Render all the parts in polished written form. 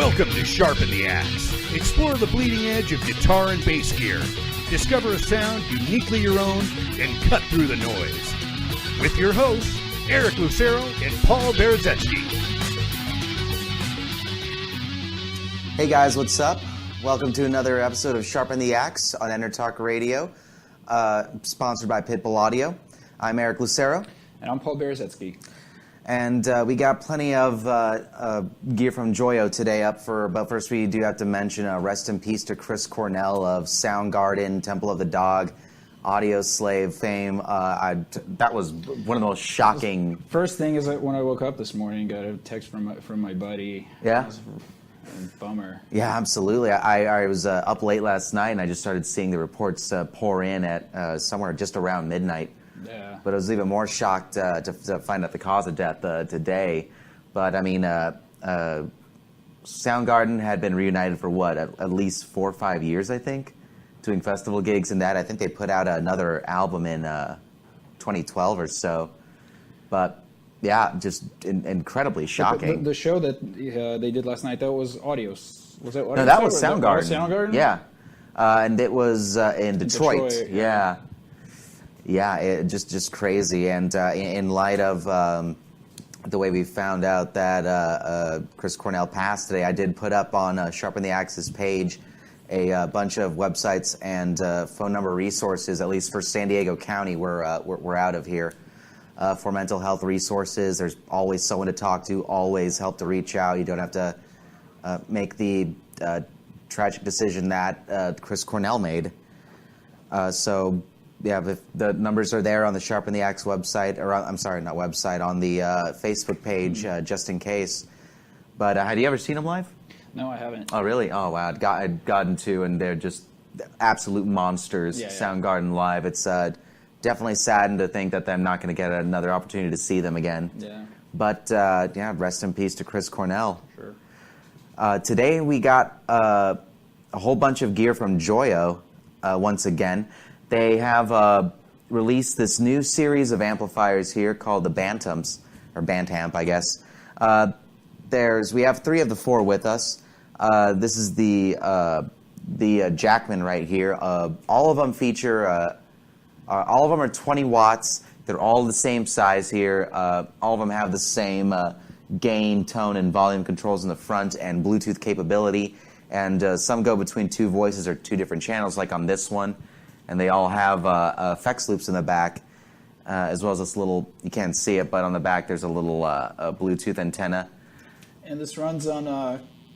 Welcome to Sharpen the Axe. Explore the bleeding edge of guitar and bass gear. Discover a sound uniquely your own and cut through the noise. With your hosts, Eric Lucero and Paul Berezetsky. Hey guys, what's up? Welcome to another episode of Sharpen the Axe on EnterTalk Radio, sponsored by Pitbull Audio. I'm Eric Lucero. And I'm Paul Berezetsky. And we got plenty of gear from Joyo today up for, but first we do have to mention rest in peace to Chris Cornell of Soundgarden, Temple of the Dog, Audio Slave fame. That was one of the most shocking... First thing is that when I woke up this morning, got a text from my buddy. Yeah? It was a bummer. Yeah, absolutely. I was up late last night and I just started seeing the reports pour in at somewhere just around midnight. Yeah. But I was even more shocked to find out the cause of death today. But, I mean, Soundgarden had been reunited for, what, at least 4 or 5 years, I think, doing festival gigs and that. I think they put out another album in 2012 or so. But, yeah, just incredibly shocking. The show that they did last night, that was Audio. Was that Audio? No, that was Soundgarden. Soundgarden? Yeah. And it was in Detroit. Yeah. Yeah, it just crazy. And in light of the way we found out that Chris Cornell passed today, I did put up on Sharpen the Axe's page a bunch of websites and phone number resources, at least for San Diego County, we're out of here, for mental health resources. There's always someone to talk to, always help to reach out. You don't have to make the tragic decision that Chris Cornell made. So... Yeah, the numbers are there on the Sharpen the Axe website, or I'm sorry, not website, on the Facebook page, just in case. But had you ever seen them live? No, I haven't. Oh, really? Oh, wow. I'd gotten to, and they're just absolute monsters, Yeah. Soundgarden live. It's definitely saddened to think that I'm not going to get another opportunity to see them again. Yeah. But, yeah, rest in peace to Chris Cornell. Sure. Today we got a whole bunch of gear from Joyo, once again. They have released this new series of amplifiers here called the BanTamps, or BanTamP, I guess. We have 3 of the 4 with us. This is the Jackman right here. All of them feature, all of them are 20 watts. They're all the same size here. All of them have the same gain, tone, and volume controls in the front and Bluetooth capability. And some go between 2 voices or 2 different channels, like on this one. And they all have effects loops in the back, as well as this little, you can't see it, but on the back there's a little Bluetooth antenna. And this runs on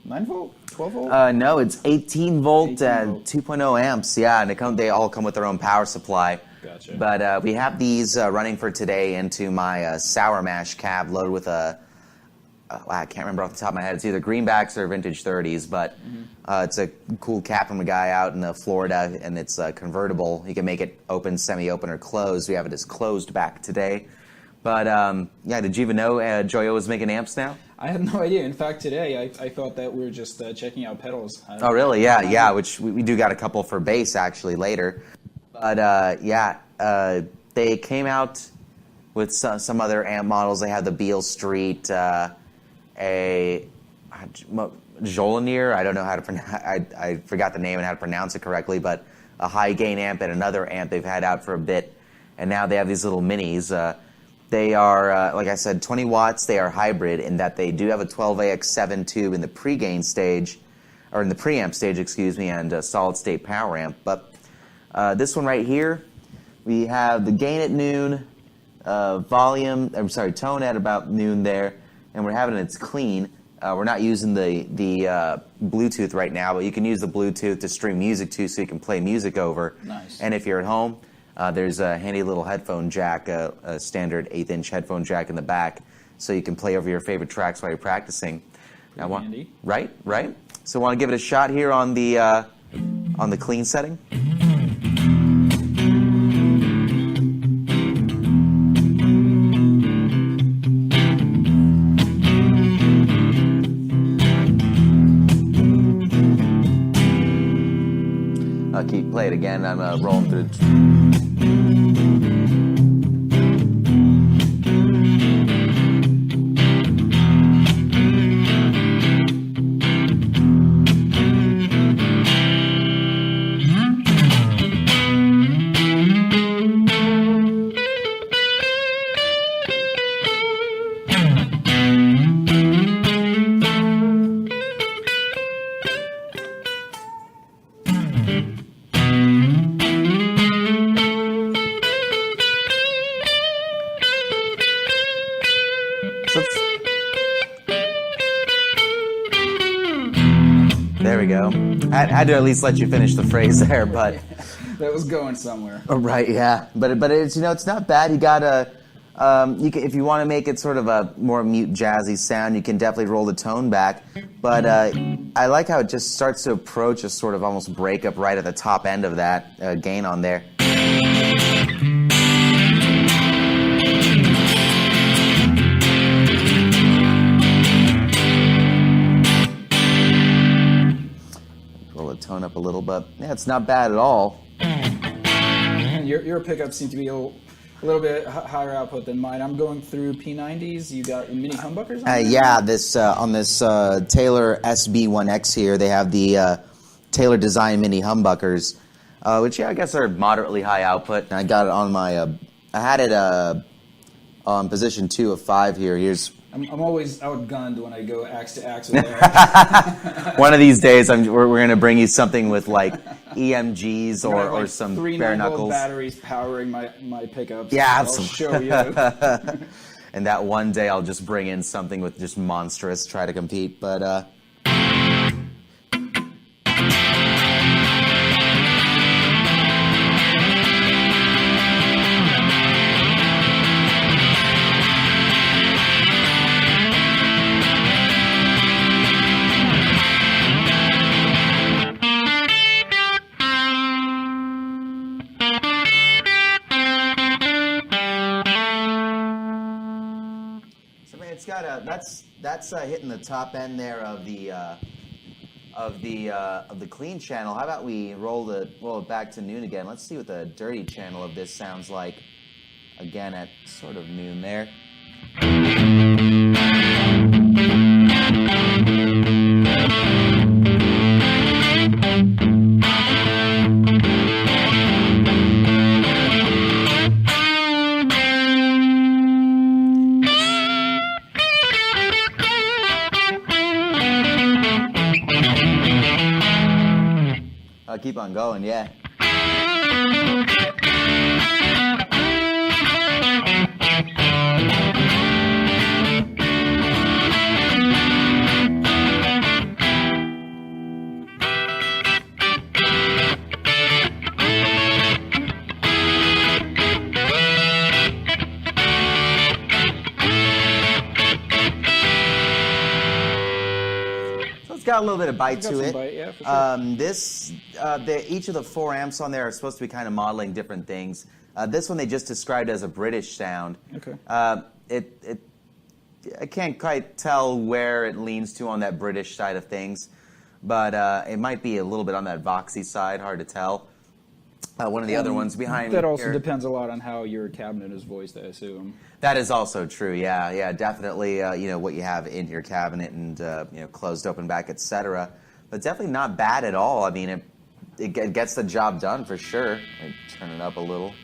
9 volt, 12 volt? No, it's 18 volt 18 and volt. 2.0 amps, yeah, and they all come with their own power supply. Gotcha. But we have these running for today into my Sour Mash cab loaded with I can't remember off the top of my head. It's either greenbacks or vintage 30s, but it's a cool cap from a guy out in Florida, and it's convertible. You can make it open, semi-open, or closed. We have it as closed back today. But, yeah, did you even know Joyo was making amps now? I had no idea. In fact, today I thought that we were just checking out pedals. Oh, really? Yeah, which we do got a couple for bass, actually, later. But, yeah, they came out with some other amp models. They had the Beale Street... a Jolenier, I don't know how to pronounce, I forgot the name and how to pronounce it correctly, but a high gain amp and another amp they've had out for a bit, and now they have these little minis. They are, like I said, 20 watts. They are hybrid in that they do have a 12AX7 tube in the pre-gain stage, or in the preamp stage, excuse me, and a solid state power amp. But this one right here, we have the gain at noon, tone at about noon there, and we're having it's clean. We're not using the Bluetooth right now, but you can use the Bluetooth to stream music to, so you can play music over. Nice. And if you're at home, there's a handy little headphone jack, a standard 1/8" headphone jack in the back, so you can play over your favorite tracks while you're practicing. Now, handy. Right. So, want to give it a shot here on the clean setting. Play it again. I'm rolling through. There we go. I had to at least let you finish the phrase there, but That was going somewhere. right, yeah. But it's it's not bad. You gotta if you want to make it sort of a more mute jazzy sound, you can definitely roll the tone back. But I like how it just starts to approach a sort of almost breakup right at the top end of that gain on there. Roll the tone up a little, but yeah, it's not bad at all. Your pickups seem to be a little bit higher output than mine. I'm going through P90s. You got mini humbuckers on there? Yeah, this on this Taylor SB1X here, they have the Taylor Design mini humbuckers, which I guess are moderately high output. And I got it on my, I had it on position 2 of 5 here. Here's. I'm always outgunned when I go axe to axe with that. One of these days, we're going to bring you something with like EMGs or some three bare 9-volt knuckles. batteries powering my pickups. Yeah, I'll absolutely. show you. And that one day I'll just bring in something with just monstrous, try to compete. But it's got that's hitting the top end there of the clean channel. How about we roll it back to noon again? Let's see what the dirty channel of this sounds like again at sort of noon there. I'll keep on going, yeah. Got a little bit of bite to it. Bite, yeah, for sure. Each of the 4 amps on there are supposed to be kind of modeling different things. This one they just described as a British sound. Okay. I can't quite tell where it leans to on that British side of things, but it might be a little bit on that Voxy side. Hard to tell. One of the other ones behind that me also here. depends a lot on how your cabinet is voiced, I assume. That is also true. Yeah, definitely. What you have in your cabinet and closed, open back, etc. But definitely not bad at all. I mean, it gets the job done for sure. Let me turn it up a little.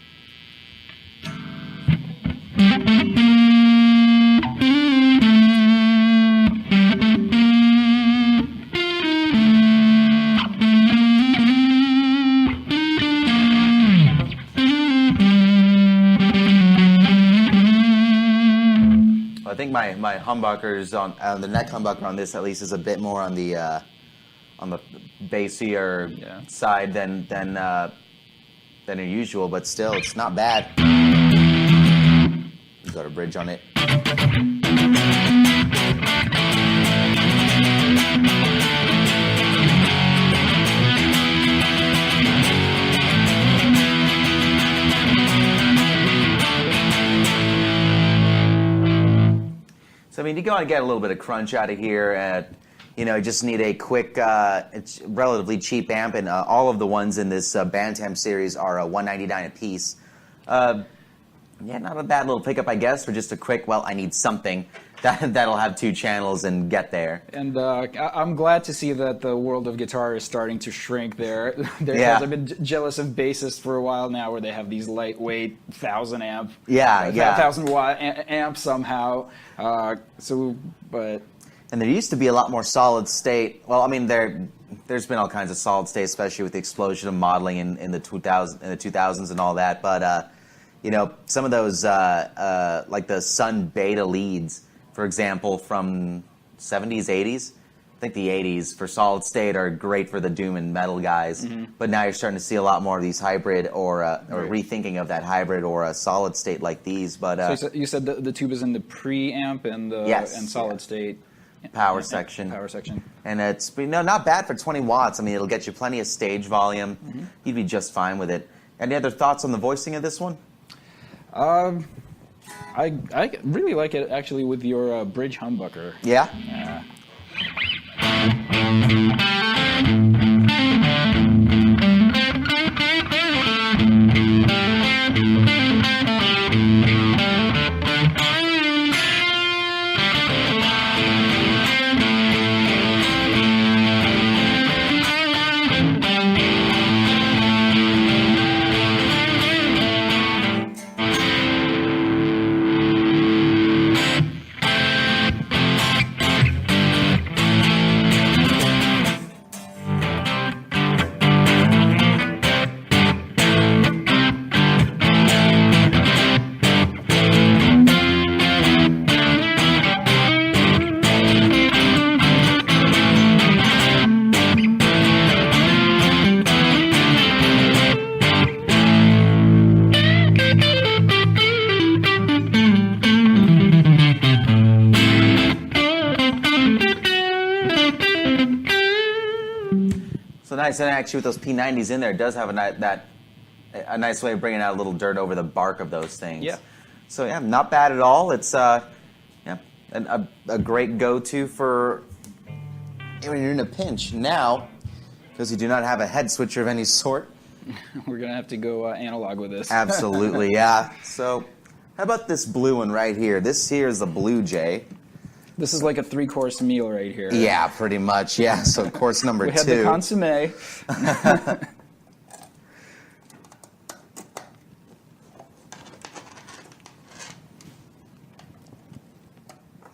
I think my humbuckers on the neck humbucker on this at least is a bit more on the bassier side than usual, but still it's not bad. Got a bridge on it. So I mean, you gotta get a little bit of crunch out of here. You just need a quick, it's relatively cheap amp, and all of the ones in this BanTamP series are $199 a piece. Yeah, not a bad little pickup, I guess, for just a quick, well, I need something that'll have 2 channels and get there. And I'm glad to see that the world of guitar is starting to shrink there. Yeah. I've been jealous of bassists for a while now, where they have these lightweight 1,000 amp, 1,000 watt amps somehow. And there used to be a lot more solid state. Well, I mean, there's been all kinds of solid state, especially with the explosion of modeling in the 2000s and all that. But some of those like the Sun Beta leads, for example, from 70s, 80s, think the 80s for solid state are great for the doom and metal guys, but now you're starting to see a lot more of these hybrid or rethinking of that hybrid or a solid state like these. But so you said the tube is in the preamp and the and solid state power section. Power section. And it's not bad for 20 watts. I mean, it'll get you plenty of stage volume. You'd be just fine with it. Any other thoughts on the voicing of this one? I really like it actually with your bridge humbucker. Yeah? Yeah. Nice, and actually with those P90s in there, it does have a nice way of bringing out a little dirt over the bark of those things. Yeah. So yeah, not bad at all. It's a great go-to for when you're in a pinch. Now, because you do not have a head switcher of any sort, we're gonna have to go analog with this. Absolutely, yeah. So, how about this blue one right here? This here is the Bluejay. This is like a 3-course meal right here. Yeah, pretty much. Yeah. So course number 2. We had the consommé.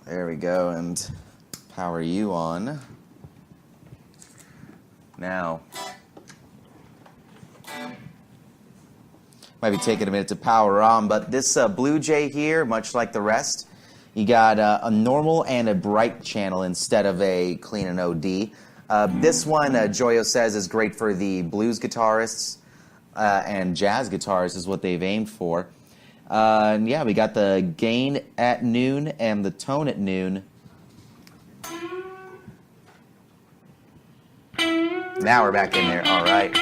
There we go, and power you on. Now, might be taking a minute to power on, but this Bluejay here, much like the rest, you got a normal and a bright channel instead of a clean and OD. This one, Joyo says, is great for the blues guitarists and jazz guitarists is what they've aimed for. And yeah, we got the gain at noon and the tone at noon. Now we're back in there. All right.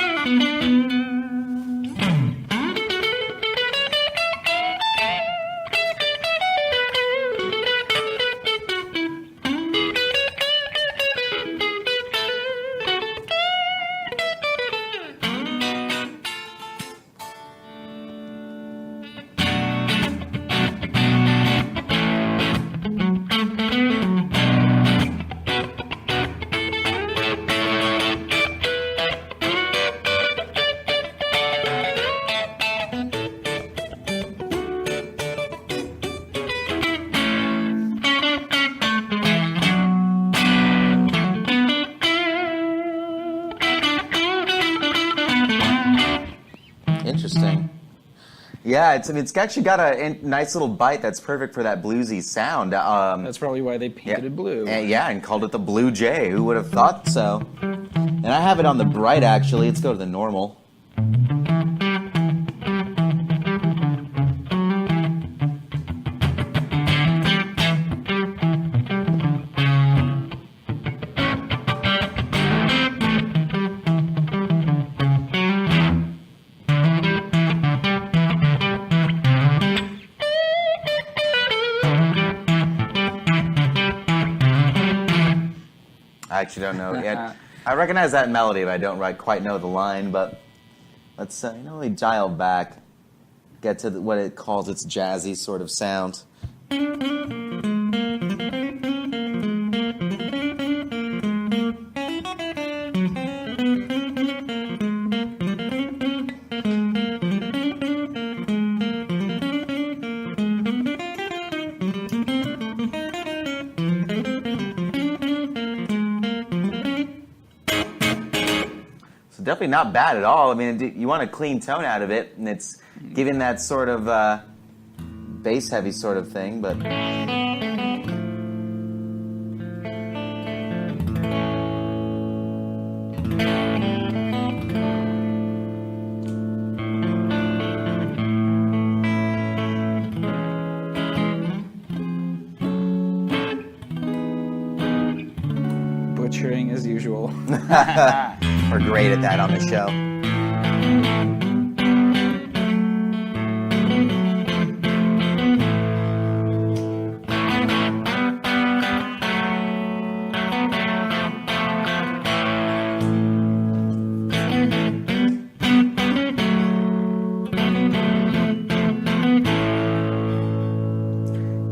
Interesting. Yeah, it's actually got a nice little bite that's perfect for that bluesy sound. That's probably why they painted it blue. And called it the Bluejay. Who would have thought so? And I have it on the bright, actually. Let's go to the normal. I actually don't know yet. I recognize that melody, but I don't quite know the line. But let's let me dial back, get to what it calls its jazzy sort of sound. Definitely not bad at all. I mean, you want a clean tone out of it, and it's giving that sort of bass-heavy sort of thing, but... Butchering as usual. We're great at that on the show.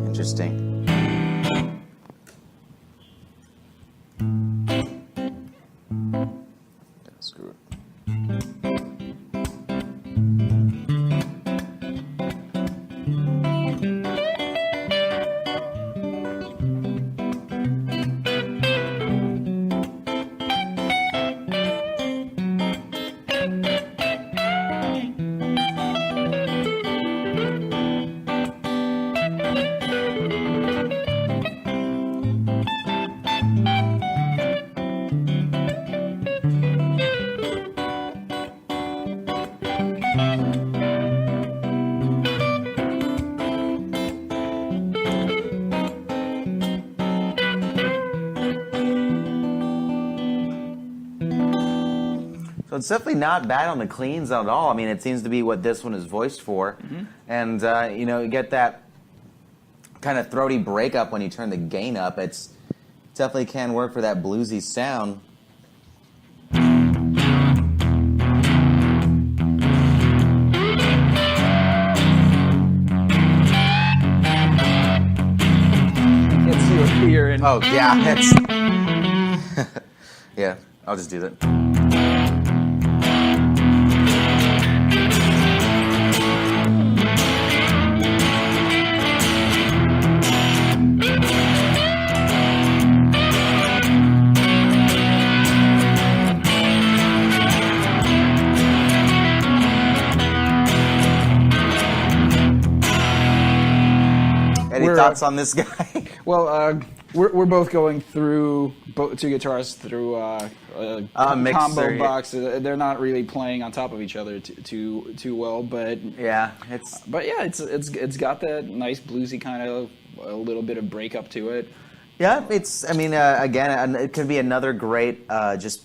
Interesting. Screw it. So it's definitely not bad on the cleans at all. I mean, it seems to be what this one is voiced for. And, you get that kind of throaty breakup when you turn the gain up. It's definitely can work for that bluesy sound. Can't see what you're in. Oh, yeah, that's... yeah, I'll just do that. Any thoughts on this guy? Well, we're both going through two guitars through a combo yeah. box. They're not really playing on top of each other too well, but Yeah, it's got that nice bluesy kind of a little bit of breakup to it. yeah. Again, it could be another great, just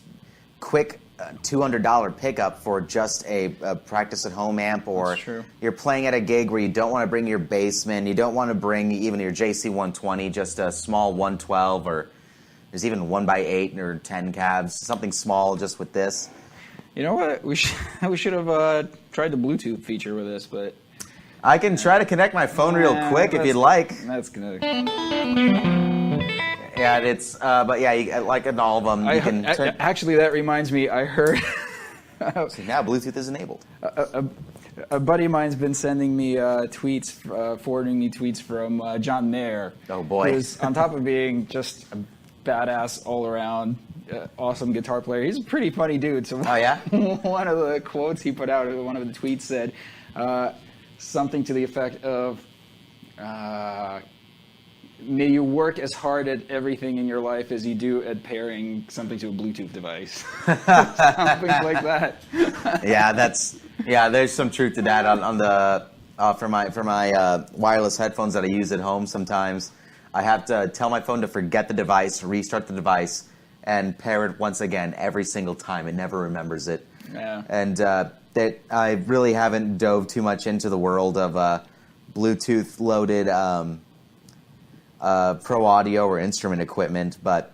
quick $200 pickup for just a practice at home amp, or That's true. You're playing at a gig where you don't want to bring your Bassman, you don't want to bring even your JC120, just a small 112, or there's even 1x8 or 10 cabs, something small just with this. You know what? We should have tried the Bluetooth feature with this, but I can try to connect my phone real quick if you'd like. That's gonna. Yeah, it's but yeah, like in all of them, you can turn. Actually, that reminds me. I heard. See, now Bluetooth is enabled. A buddy of mine's been sending me tweets, forwarding me tweets from John Mayer. Oh, boy. Who's on top of being just a badass all-around awesome guitar player. He's a pretty funny dude. So Oh, yeah? one of the quotes he put out, one of the tweets said something to the effect of, may you work as hard at everything in your life as you do at pairing something to a Bluetooth device. Something like that. Yeah, there's some truth to that on the for my wireless headphones that I use at home. Sometimes I have to tell my phone to forget the device, restart the device, and pair it once again every single time. It never remembers it. Yeah. And that I really haven't dove too much into the world of Bluetooth loaded pro audio or instrument equipment, but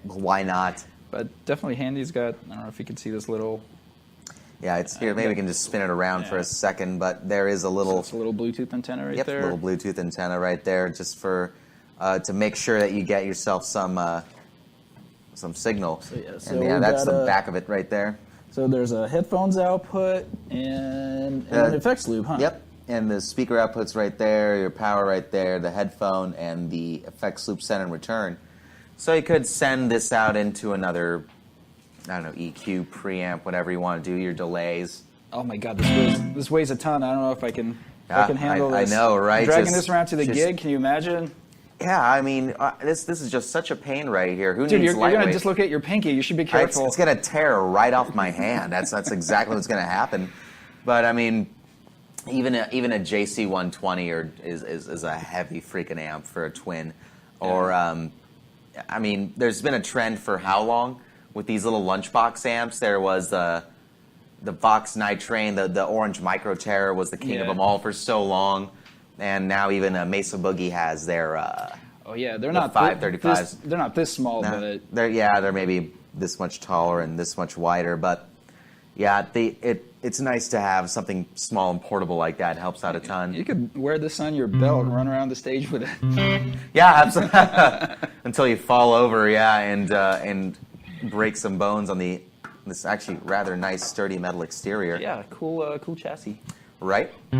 why not? But definitely Handy's got, I don't know if you can see this little... Yeah, it's here. Maybe we can just spin it around for a second, but there is a little... So it's a little Bluetooth antenna right there. Yep, little Bluetooth antenna right there, just for to make sure that you get yourself some signal. So and yeah, that's the back of it right there. So there's a headphones output and an effects loop, huh? Yep, and the speaker output's right there, your power right there, the headphone, and the effects loop send and return. So you could send this out into another, I don't know, EQ, preamp, whatever you want to do, your delays. Oh my God, this weighs a ton. I don't know if I can handle this. I know, right? Dragging this around to the gig, can you imagine? Yeah, I mean, this is just such a pain right here. Who Dude, needs you're lightweight? going to dislocate your pinky. You should be It's careful. going to tear right off my hand. That's exactly what's going to happen. But I mean, even a JC120 is a heavy freaking amp for a twin. Or I mean, there's been a trend for how long with these little lunchbox amps? There was the Vox Nitrane, the orange Micro Terror was the king of them all for so long. And now even Mesa Boogie has their they're not 535s. They're not this small, but they're maybe this much taller and this much wider, but yeah, it's nice to have something small and portable like that. It helps out a ton. you could wear this on your belt and run around the stage with it. Yeah, absolutely. Until you fall over, and break some bones on this actually rather nice sturdy metal exterior. Yeah, cool chassis. Right? So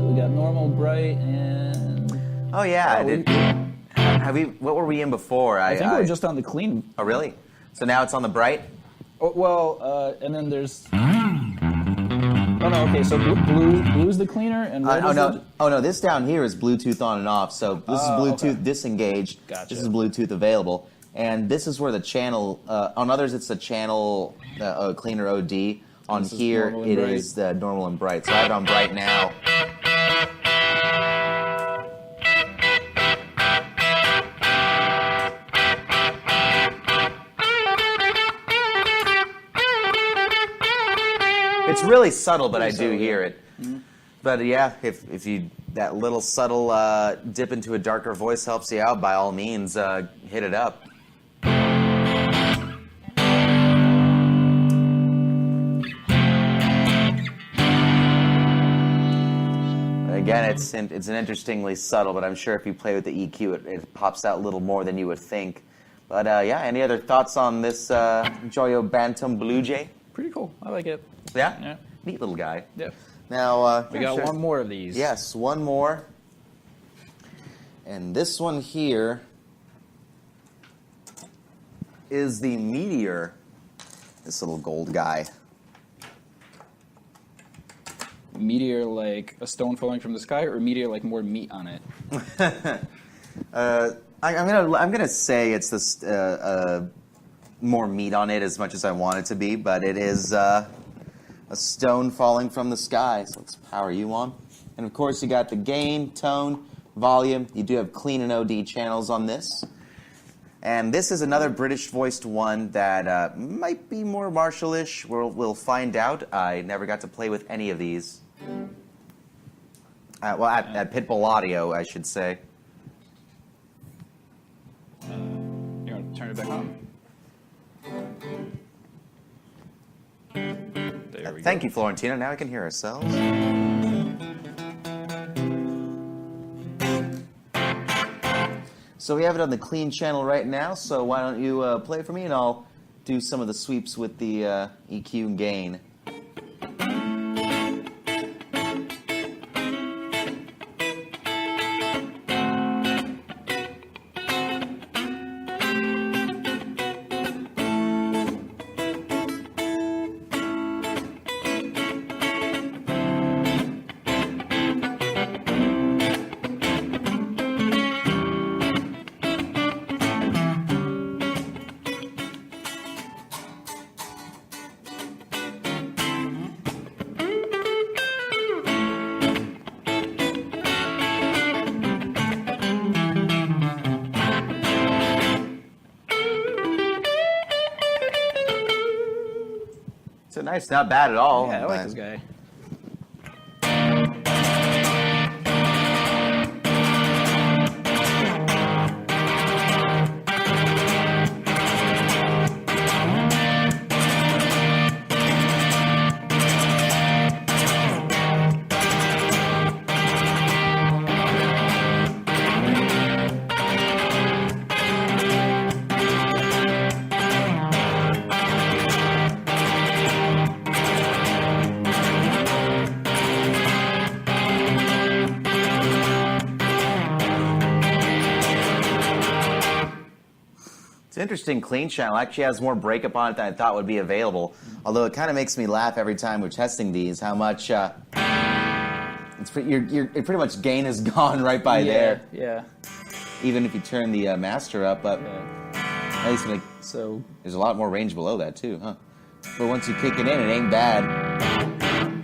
we got normal, bright, and Oh yeah. What were we in before? I think we were just on the clean. Oh really? So now it's on the bright? Oh, well, and then there's. Oh no, okay. So blue's the cleaner, and red is the... no. This down here is Bluetooth on and off. So this is Bluetooth disengaged. Gotcha. This is Bluetooth available, and this is where the channel. On others, it's the channel cleaner OD. On here, it is the normal and bright. So I have it on bright now. It's really subtle, but I do hear it. Mm-hmm. But yeah, if you that little subtle dip into a darker voice helps you out, by all means, hit it up. Again, it's an interestingly subtle, but I'm sure if you play with the EQ, it pops out a little more than you would think. But yeah, any other thoughts on this Joyo BanTamP Bluejay? Pretty cool. I like it. Yeah? Yeah. Neat little guy. Yeah. Now, We got one more of these. Yes, one more. And this one here is the Meteor. This little gold guy. Meteor like a stone falling from the sky, or Meteor like more meat on it? I'm gonna say it's this more meat on it as much as I want it to be, but it is a stone falling from the sky. So let's power you on. And of course you got the gain, tone, volume. You do have clean and OD channels on this. And this is another British voiced one that might be more Marshall-ish. We'll find out. I never got to play with any of these. At Pitbull Audio, I should say. You want to turn it back on? There we go. Thank you, Florentina. Now we can hear ourselves. So we have it on the clean channel right now, so why don't you play for me and I'll do some of the sweeps with the EQ and gain. So nice, not bad at all. Yeah, I like this guy. an interesting clean channel. Actually has more breakup on it than I thought would be available. Although it kind of makes me laugh every time we're testing these, how much it pretty much gain is gone right by there. Yeah. Even if you turn the master up, but at least so there's a lot more range below that too, huh? But once you kick it in, it ain't bad.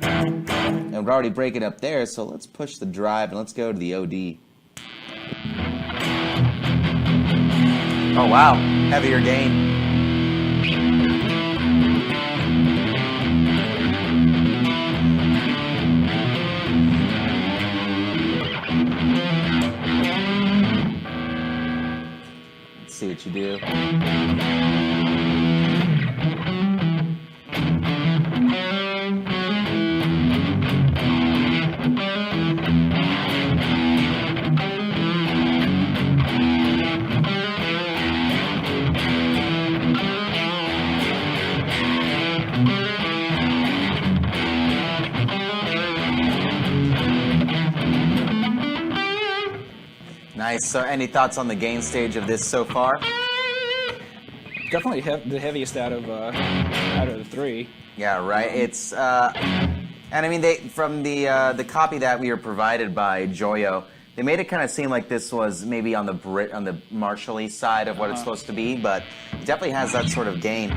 And we're already breaking up there, so let's push the drive and let's go to the OD. Oh wow, heavier gain. Let's see what you do. Nice. So any thoughts on the gain stage of this so far? Definitely the heaviest out of the three. Yeah, right. It's and I mean from the copy that we were provided by Joyo, they made it kind of seem like this was maybe on the Marshall-y side of what it's supposed to be, but it definitely has that sort of gain.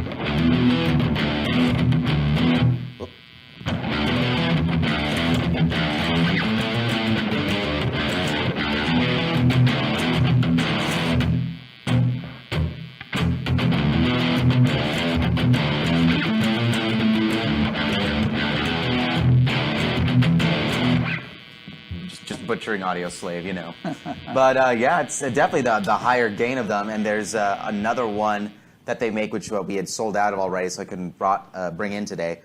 Butchering Audio Slave, you know. But yeah, it's definitely the higher gain of them, and there's another one that they make, which we had sold out of already, so I couldn't bring in today,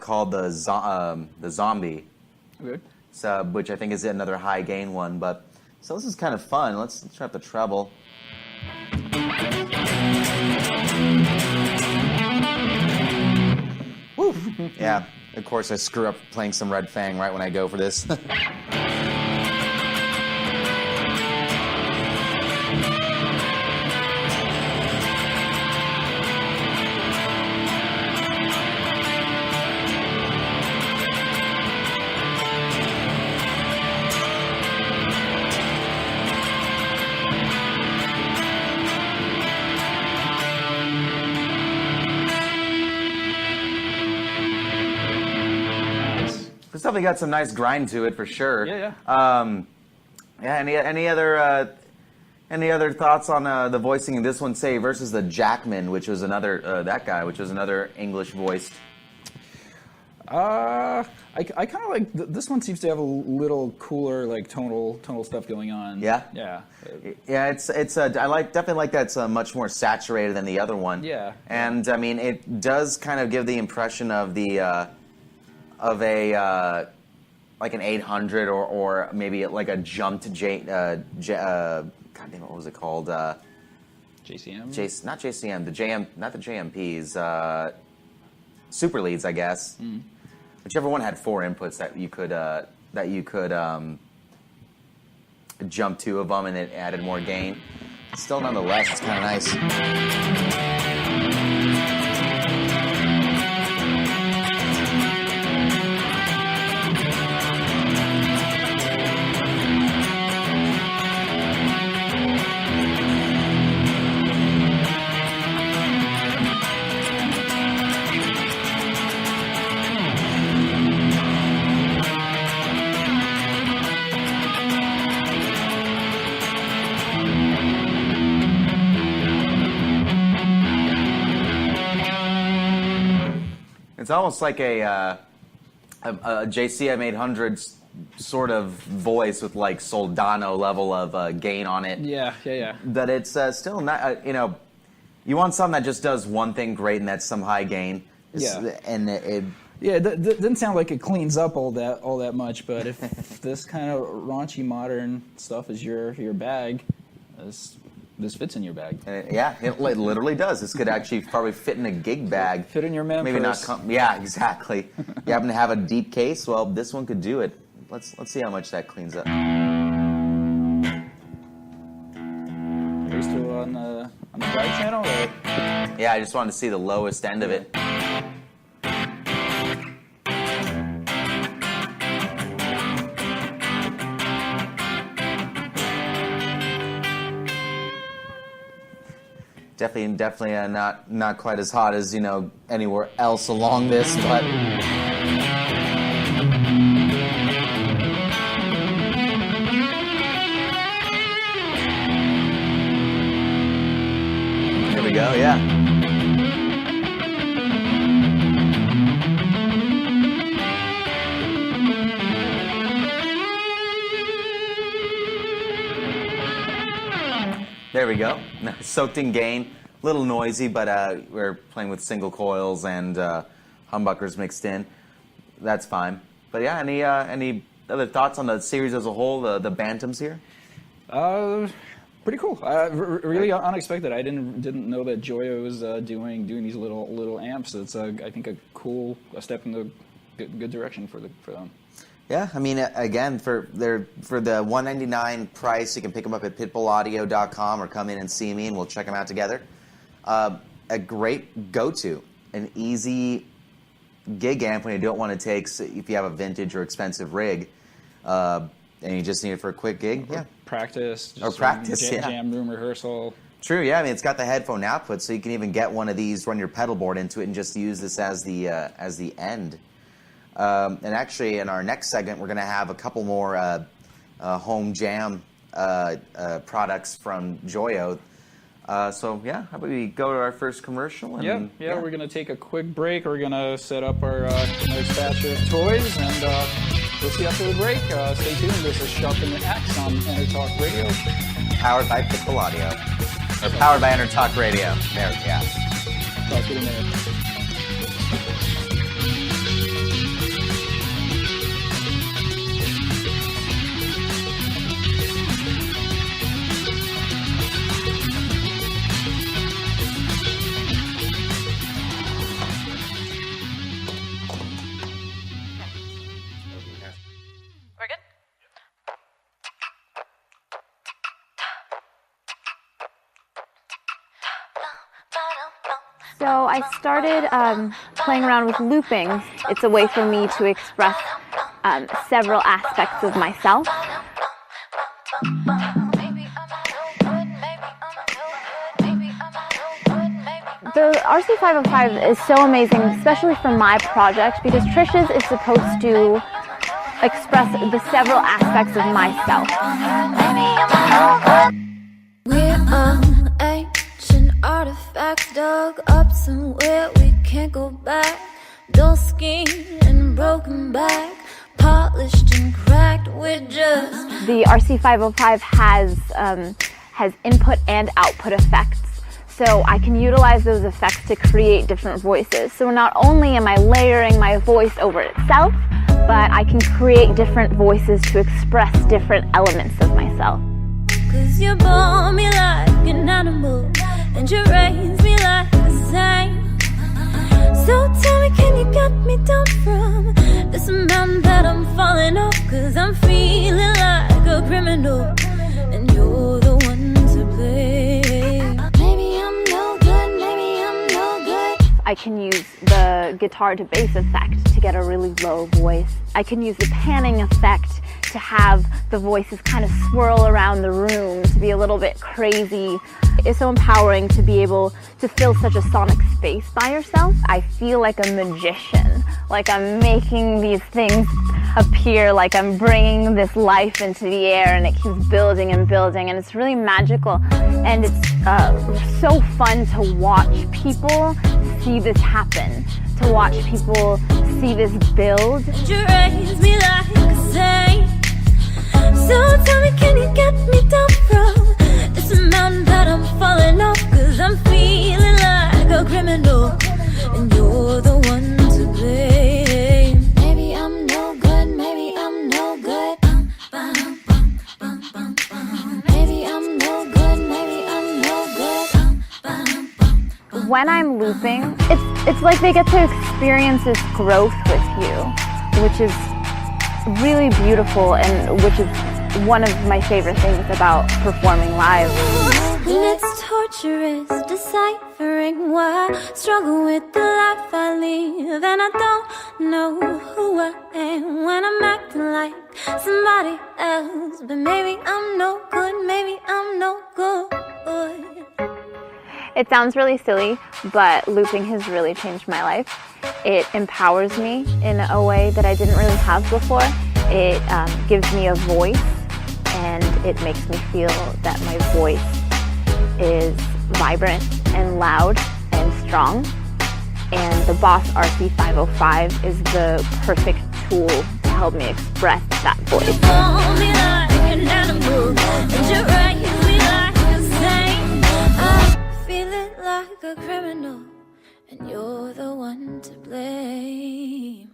called the Zombie. Okay. So, which I think is another high gain one. But so this is kind of fun. Let's try out the treble. Woo! Yeah. Of course, I screw up playing some Red Fang right when I go for this. It's definitely got some nice grind to it for sure. Yeah. Yeah. Any other thoughts on the voicing of this one, say versus the Jackman, which was another English voiced? I kind of like this one. Seems to have a little cooler like tonal stuff going on. Yeah. Yeah. Yeah, it's I definitely like that it's much more saturated than the other one. Yeah. And I mean, it does kind of give the impression of like an 800 or maybe like a jumped God damn, what was it called? JCM. Not JCM. Not the JMPs. Super leads, I guess. Whichever one had 4 inputs that you could jump 2 of them, and it added more gain. Still, nonetheless, it's kind of nice. It's almost like a JCM 800 sort of voice with like Soldano level of gain on it. Yeah. But it's still not, you want something that just does one thing great, and that's some high gain. And it doesn't sound like it cleans up all that much, but if this kind of raunchy modern stuff is your bag, this fits in your bag. Yeah, it literally does. This could actually probably fit in a gig bag. Fit in your man Maybe purse. not. Yeah, exactly. You happen to have a deep case? Well, this one could do it. Let's see how much that cleans up. Are you still on on the drive channel? Or? Yeah, I just wanted to see the lowest end of it. Definitely not quite as hot as, anywhere else along this, but here we go, yeah. There we go. Soaked in gain. A little noisy, but we're playing with single coils and humbuckers mixed in. That's fine. But yeah, any other thoughts on the series as a whole, the BanTamPs here? Pretty cool. Really unexpected. I didn't know that Joyo was doing these little amps. It's I think a step in the good direction for them. Yeah, I mean, again, for the $199 price, you can pick them up at pitbullaudio.com or come in and see me, and we'll check them out together. A great go-to, an easy gig amp when you don't want to take, if you have a vintage or expensive rig, and you just need it for a quick gig. Yeah, practice. Jam room rehearsal. True. Yeah, I mean, it's got the headphone output, so you can even get one of these, run your pedal board into it, and just use this as the end. And actually, in our next segment, we're going to have a couple more home jam products from Joyo. So, yeah, how about we go to our first commercial? And, yeah, we're going to take a quick break. We're going to set up our nice batch of toys, and we'll see you after the break. Stay tuned. This is Sharpen X on EnterTalk Radio. Powered by Pitbull Audio. Or powered by EnterTalk Radio. There, yeah. Talk to you in a minute. So I started playing around with looping. It's a way for me to express several aspects of myself. The RC505 is so amazing, especially for my project, because Trish's is supposed to express the several aspects of myself. We're ancient artifacts dug up somewhere we can't go back. Dull skin and broken back, polished and cracked. We're just the RC505 has input and output effects. So I can utilize those effects to create different voices. So not only am I layering my voice over itself, but I can create different voices to express different elements of myself. 'Cause you bore me like an animal, and you raise me like a saint. So tell me, can you get me down from this mountain that I'm falling off? 'Cause I'm feeling like a criminal, and you're the one to blame. Maybe I'm no good, maybe I'm no good. I can use the guitar to bass effect to get a really low voice. I can use the panning effect to have the voices kind of swirl around the room, to be a little bit crazy. It's so empowering to be able to fill such a sonic space by yourself. I feel like a magician, like I'm making these things appear, like I'm bringing this life into the air, and it keeps building and building, and it's really magical. And it's so fun to watch people see this happen, to watch people see this build. You raise me like a saint. So tell me, can you get me down from this mountain that I'm falling off? 'Cause I'm feeling like a criminal, and you're the one to blame. Maybe I'm no good, maybe I'm no good. Maybe I'm no good, maybe I'm no good. When I'm looping, it's like they get to experience this growth with you, which is really beautiful, and which is one of my favorite things about performing live. When it's torture treacherous, deciphering why I struggle with the life I live. And I don't know who I am when I'm acting like somebody else. But maybe I'm no good, maybe I'm no good. It sounds really silly, but looping has really changed my life. It empowers me in a way that I didn't really have before. It gives me a voice, and it makes me feel that my voice is vibrant and loud and strong. And the Boss RC505 is the perfect tool to help me express that voice. Hold me like an animal, and you raise me like a saint. I'm feeling like a criminal, and you're the one to blame.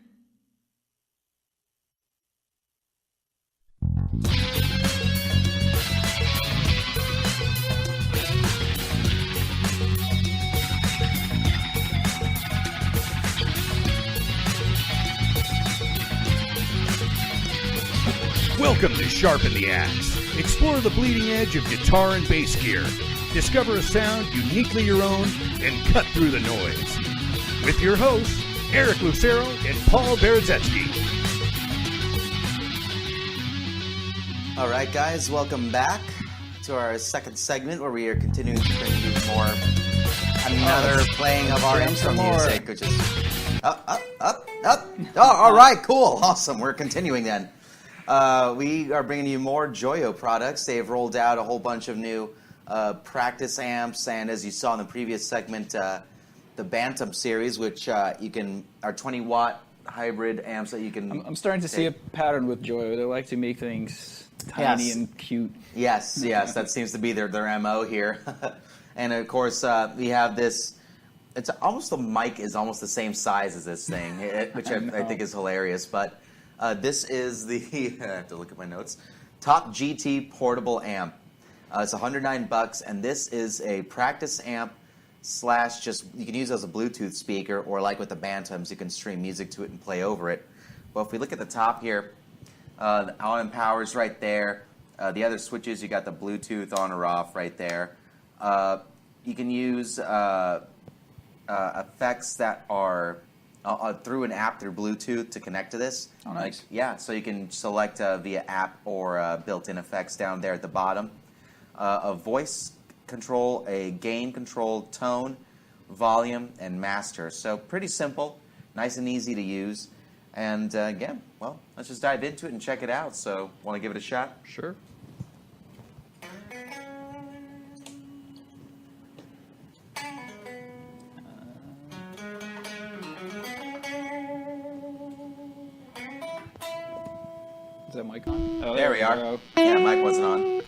Welcome to Sharpen the Axe. Explore the bleeding edge of guitar and bass gear. Discover a sound uniquely your own and cut through the noise. With your hosts, Eric Lucero and Paul Berezetsky. All right, guys, welcome back to our second segment where we are continuing to bring you another playing of our intro music, which is up. Oh, all right, cool, awesome. We're continuing then. We are bringing you more Joyo products. They've rolled out a whole bunch of new practice amps, and as you saw in the previous segment, the BanTamP series, which are 20-watt hybrid amps that you can. I'm starting to see a pattern with Joyo. They like to make things tiny and cute. Yes, that seems to be their MO here. And of course, we have this. It's almost, the mic is almost the same size as this thing, which I think is hilarious. But this is the I have to look at my notes. Top GT portable amp. It's $109, and this is a practice amp / just you can use it as a Bluetooth speaker, or like with the BanTamPs, you can stream music to it and play over it. Well, if we look at the top here, the on and power's right there. The other switches, you got the Bluetooth on or off right there. You can use effects that are through an app through Bluetooth to connect to this. Oh, nice. Yeah, so you can select via app or built-in effects down there at the bottom. A voice control, a gain control, tone, volume, and master. So pretty simple, nice and easy to use. And again, well, let's just dive into it and check it out. So, want to give it a shot? Sure. Is that mic on? Oh, There we are. go. Yeah, mic wasn't on.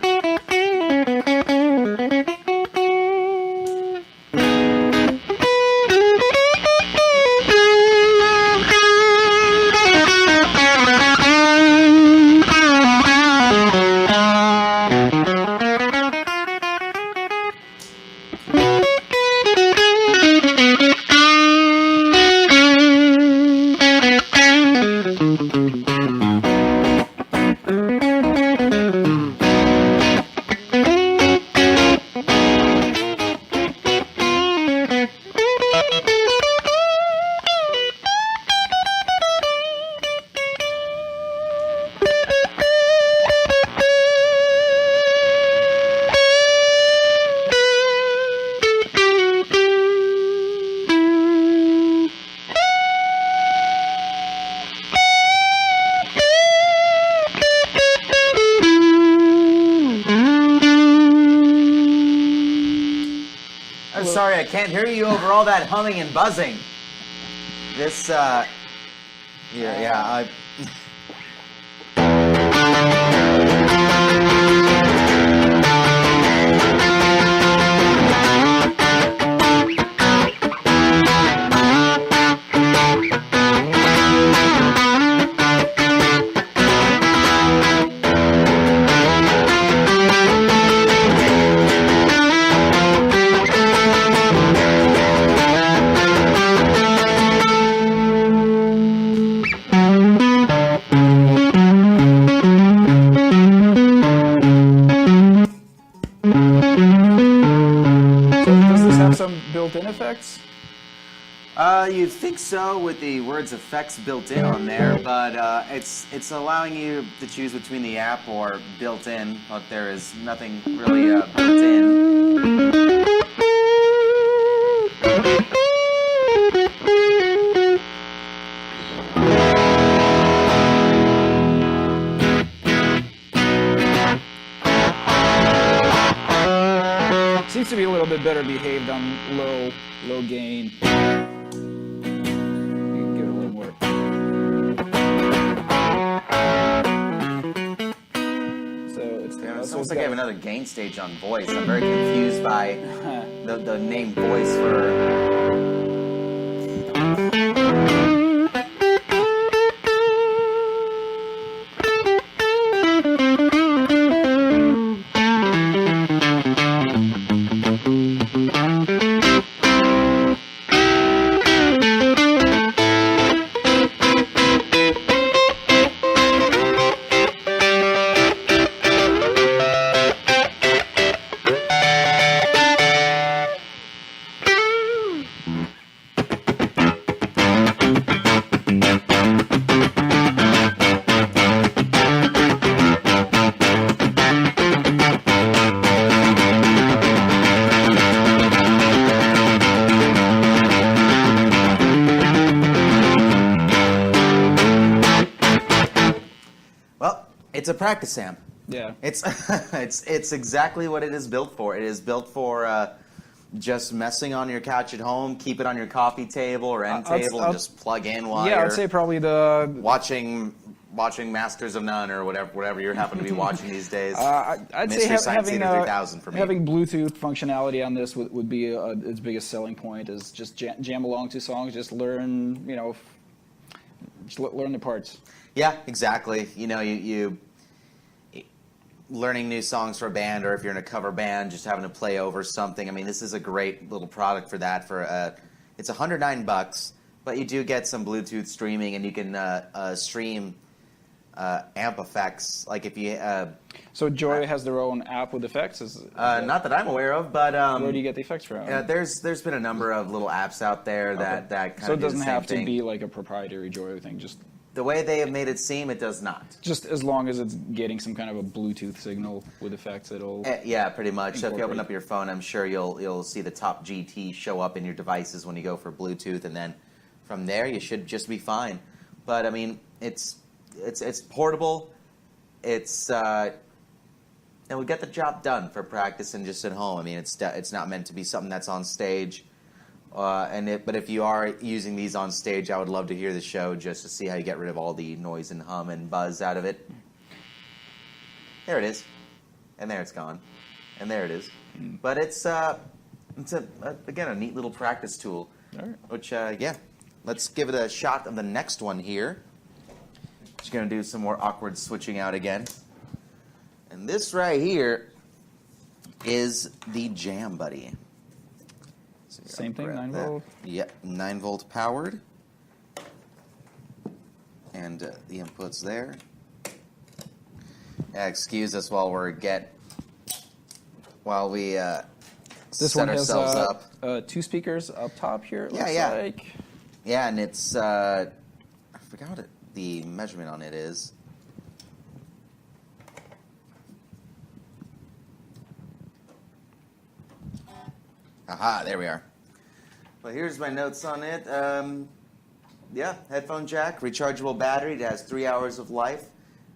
I'm sorry, I can't hear you over all that humming and buzzing. This, yeah, so with the words effects built in on there, but it's allowing you to choose between the app or built in, but there is nothing really built in. Seems to be a little bit better behaved on low gain. You can give it a little more. So It's almost like I have another gain stage on voice. I'm very confused by the name voice for. It's a practice amp. Yeah. It's exactly what it is built for. It is built for just messing on your couch at home, keep it on your coffee table or end table, and just plug in while you're I'd say probably the watching Masters of None or whatever you happen to be watching these days. I'd say Mystery Science having Theater 3000 for me. having Bluetooth functionality on this would be its biggest selling point. Is just jam along to songs, just learn just learn the parts. Yeah, exactly. You learning new songs for a band, or if you're in a cover band, just having to play over something. I mean, this is a great little product for that. It's $109, but you do get some Bluetooth streaming, and you can stream amp effects. Like if you So Joyo has their own app with effects. not that I'm aware of, but where do you get the effects from? there's been a number of little apps out there that kind of so it do the doesn't same have thing. to be like a proprietary Joyo thing. Just The way they have made it seem, it does not. Just as long as it's getting some kind of a Bluetooth signal with effects, it'll. Yeah, pretty much. So if you open incorporate. up your phone, I'm sure you'll see the top GT show up in your devices when you go for Bluetooth, and then from there you should just be fine. But I mean, it's portable. It's it would get the job done for practice and just at home. I mean, it's not meant to be something that's on stage. But if you are using these on stage, I would love to hear the show just to see how you get rid of all the noise and hum and buzz out of it. There it is, and there it's gone, and there it is. But it's again a neat little practice tool. All right. Which let's give it a shot of the next one here. Just gonna do some more awkward switching out again, and this right here is the Jam Buddy. So Same thing, grab 9 that. volt? Yep, 9 volt powered. And the input's there. Excuse us while we This set one has ourselves up. 2 speakers up top here. It looks Yeah. like. Yeah, and it's I forgot the measurement on it is. Aha, there we are. Well, here's my notes on it. Headphone jack, rechargeable battery. It has 3 hours of life,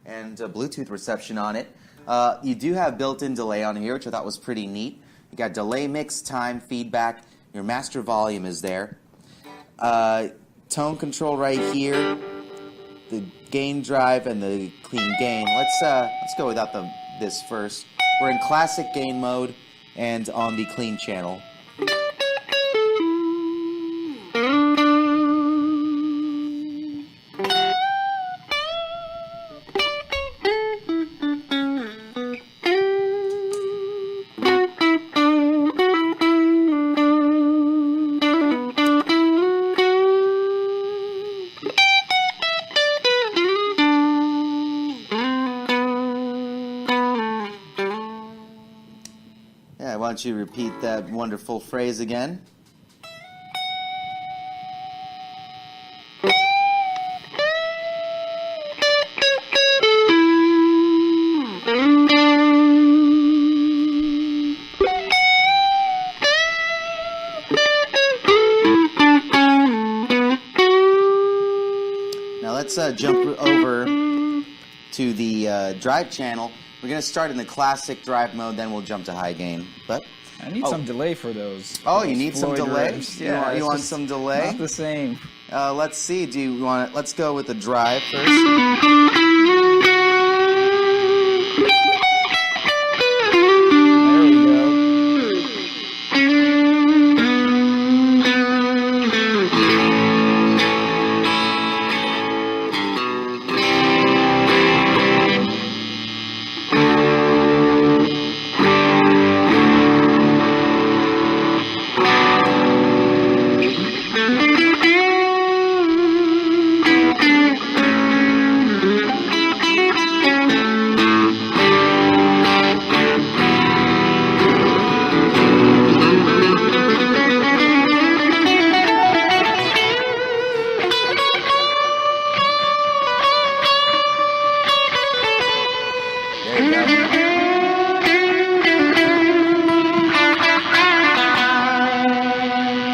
and Bluetooth reception on it. You do have built-in delay on here, which I thought was pretty neat. You got delay mix, time, feedback. Your master volume is there. Tone control right here. The gain drive and the clean gain. Let's go without this first. We're in classic gain mode and on the clean channel. Why don't you repeat that wonderful phrase again? jump over to the drive channel. We're going to start in the classic drive mode, then we'll jump to high gain. But I need some delay for those. Oh, you need some Floyd delay? riffs. Yeah, you want just some delay? Not the same. Let's see. Do you want? Let's go with the drive first. There we go. There you go.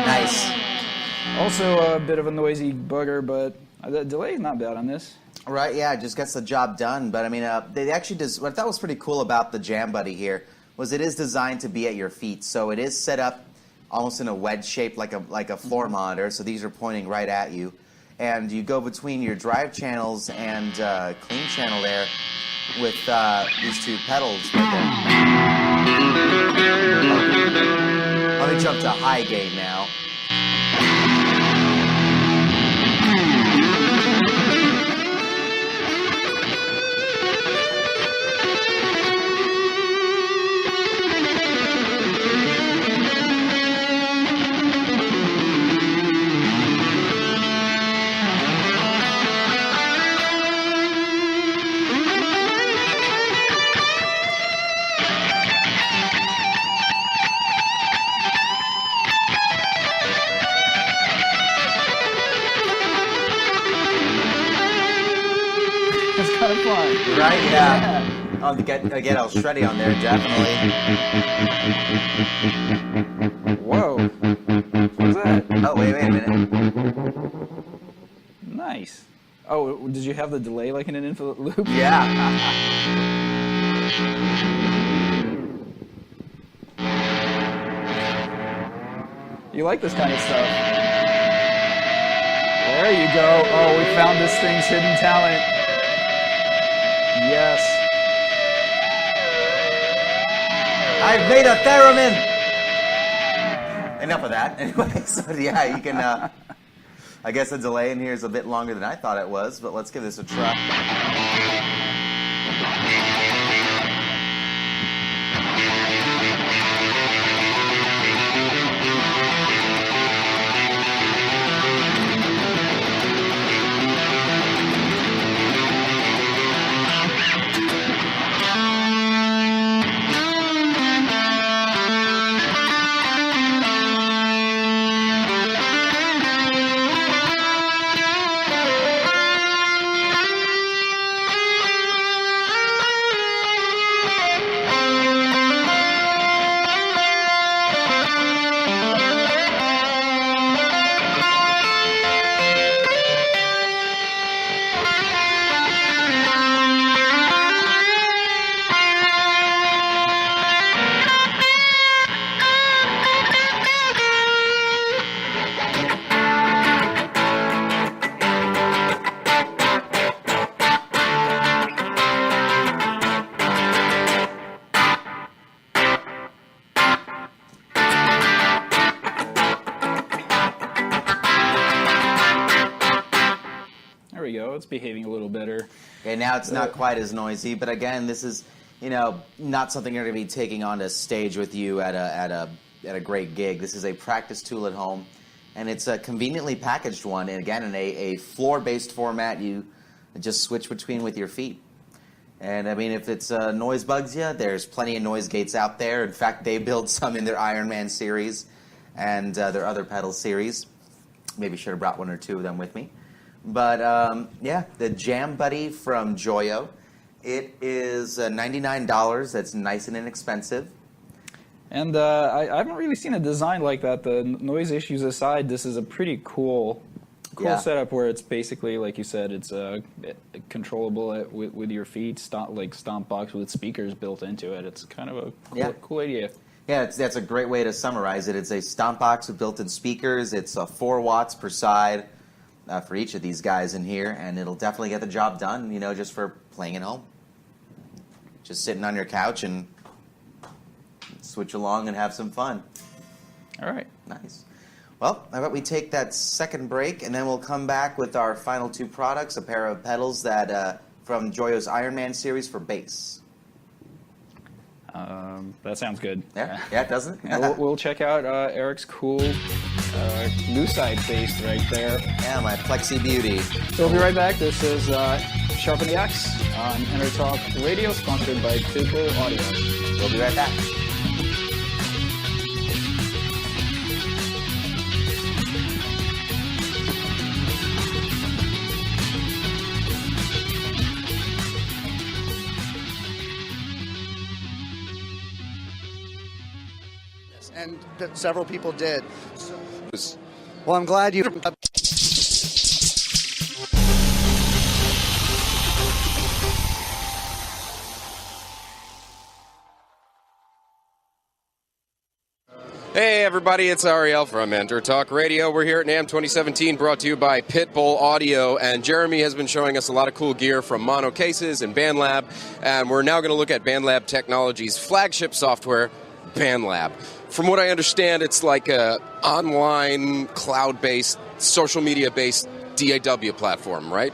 Nice. Also a bit of a noisy bugger, but the delay is not bad on this. Right, yeah, it just gets the job done. But I mean, they actually what I thought was pretty cool about the Jam Buddy here was it is designed to be at your feet, so it is set up almost in a wedge shape, like a floor monitor. So these are pointing right at you, and you go between your drive channels and clean channel there with these two pedals right there. Let me jump to high gain now. It's kind of fun. Right? Yeah. I'll get a little shreddy on there, definitely. Whoa. What was that? Oh, wait a minute. Nice. Oh, did you have the delay like in an infinite loop? Yeah. You like this kind of stuff. There you go. Oh, we found this thing's hidden talent. Yes. I've made a theremin! Enough of that. Anyway, so yeah, you can, I guess the delay in here is a bit longer than I thought it was, but let's give this a try. There we go. It's behaving a little better. Okay, now it's not quite as noisy, but again, this is, not something you're going to be taking on to stage with you at a great gig. This is a practice tool at home, and it's a conveniently packaged one. And again, in a floor-based format, you just switch between with your feet. And I mean, if it's noise bugs you, there's plenty of noise gates out there. In fact, they build some in their Ironman series and their other pedal series. Maybe should have brought one or two of them with me. But yeah, the Jam Buddy from Joyo. It is $99. That's nice and inexpensive. And I haven't really seen a design like that. The noise issues aside, this is a pretty cool cool setup where it's basically, like you said, it's controllable with your feet, stomp box with speakers built into it. It's kind of a cool idea. Yeah, that's a great way to summarize it. It's a stomp box with built-in speakers. It's 4 watts per side for each of these guys in here, and it'll definitely get the job done, just for playing at home. Just sitting on your couch and switch along and have some fun. All right. Nice. Well, how about we take that second break, and then we'll come back with our final 2 products, a pair of pedals that from Joyo's Ironman series for bass. That sounds good. Yeah, doesn't it? And we'll check out Eric's cool Lucite bass right there. Yeah, my Plexi Beauty. So we'll be right back. This is Sharpen the X on EnterTalk Radio, sponsored by Pitbull Audio. We'll be right back. And several people did. Well, I'm glad you... Hey everybody, it's Ariel from EnterTalk Radio. We're here at NAMM 2017, brought to you by Pitbull Audio, and Jeremy has been showing us a lot of cool gear from Mono Cases and BandLab, and we're now going to look at BandLab Technologies' flagship software, BandLab. From what I understand, it's like a online, cloud-based, social media-based DAW platform, right?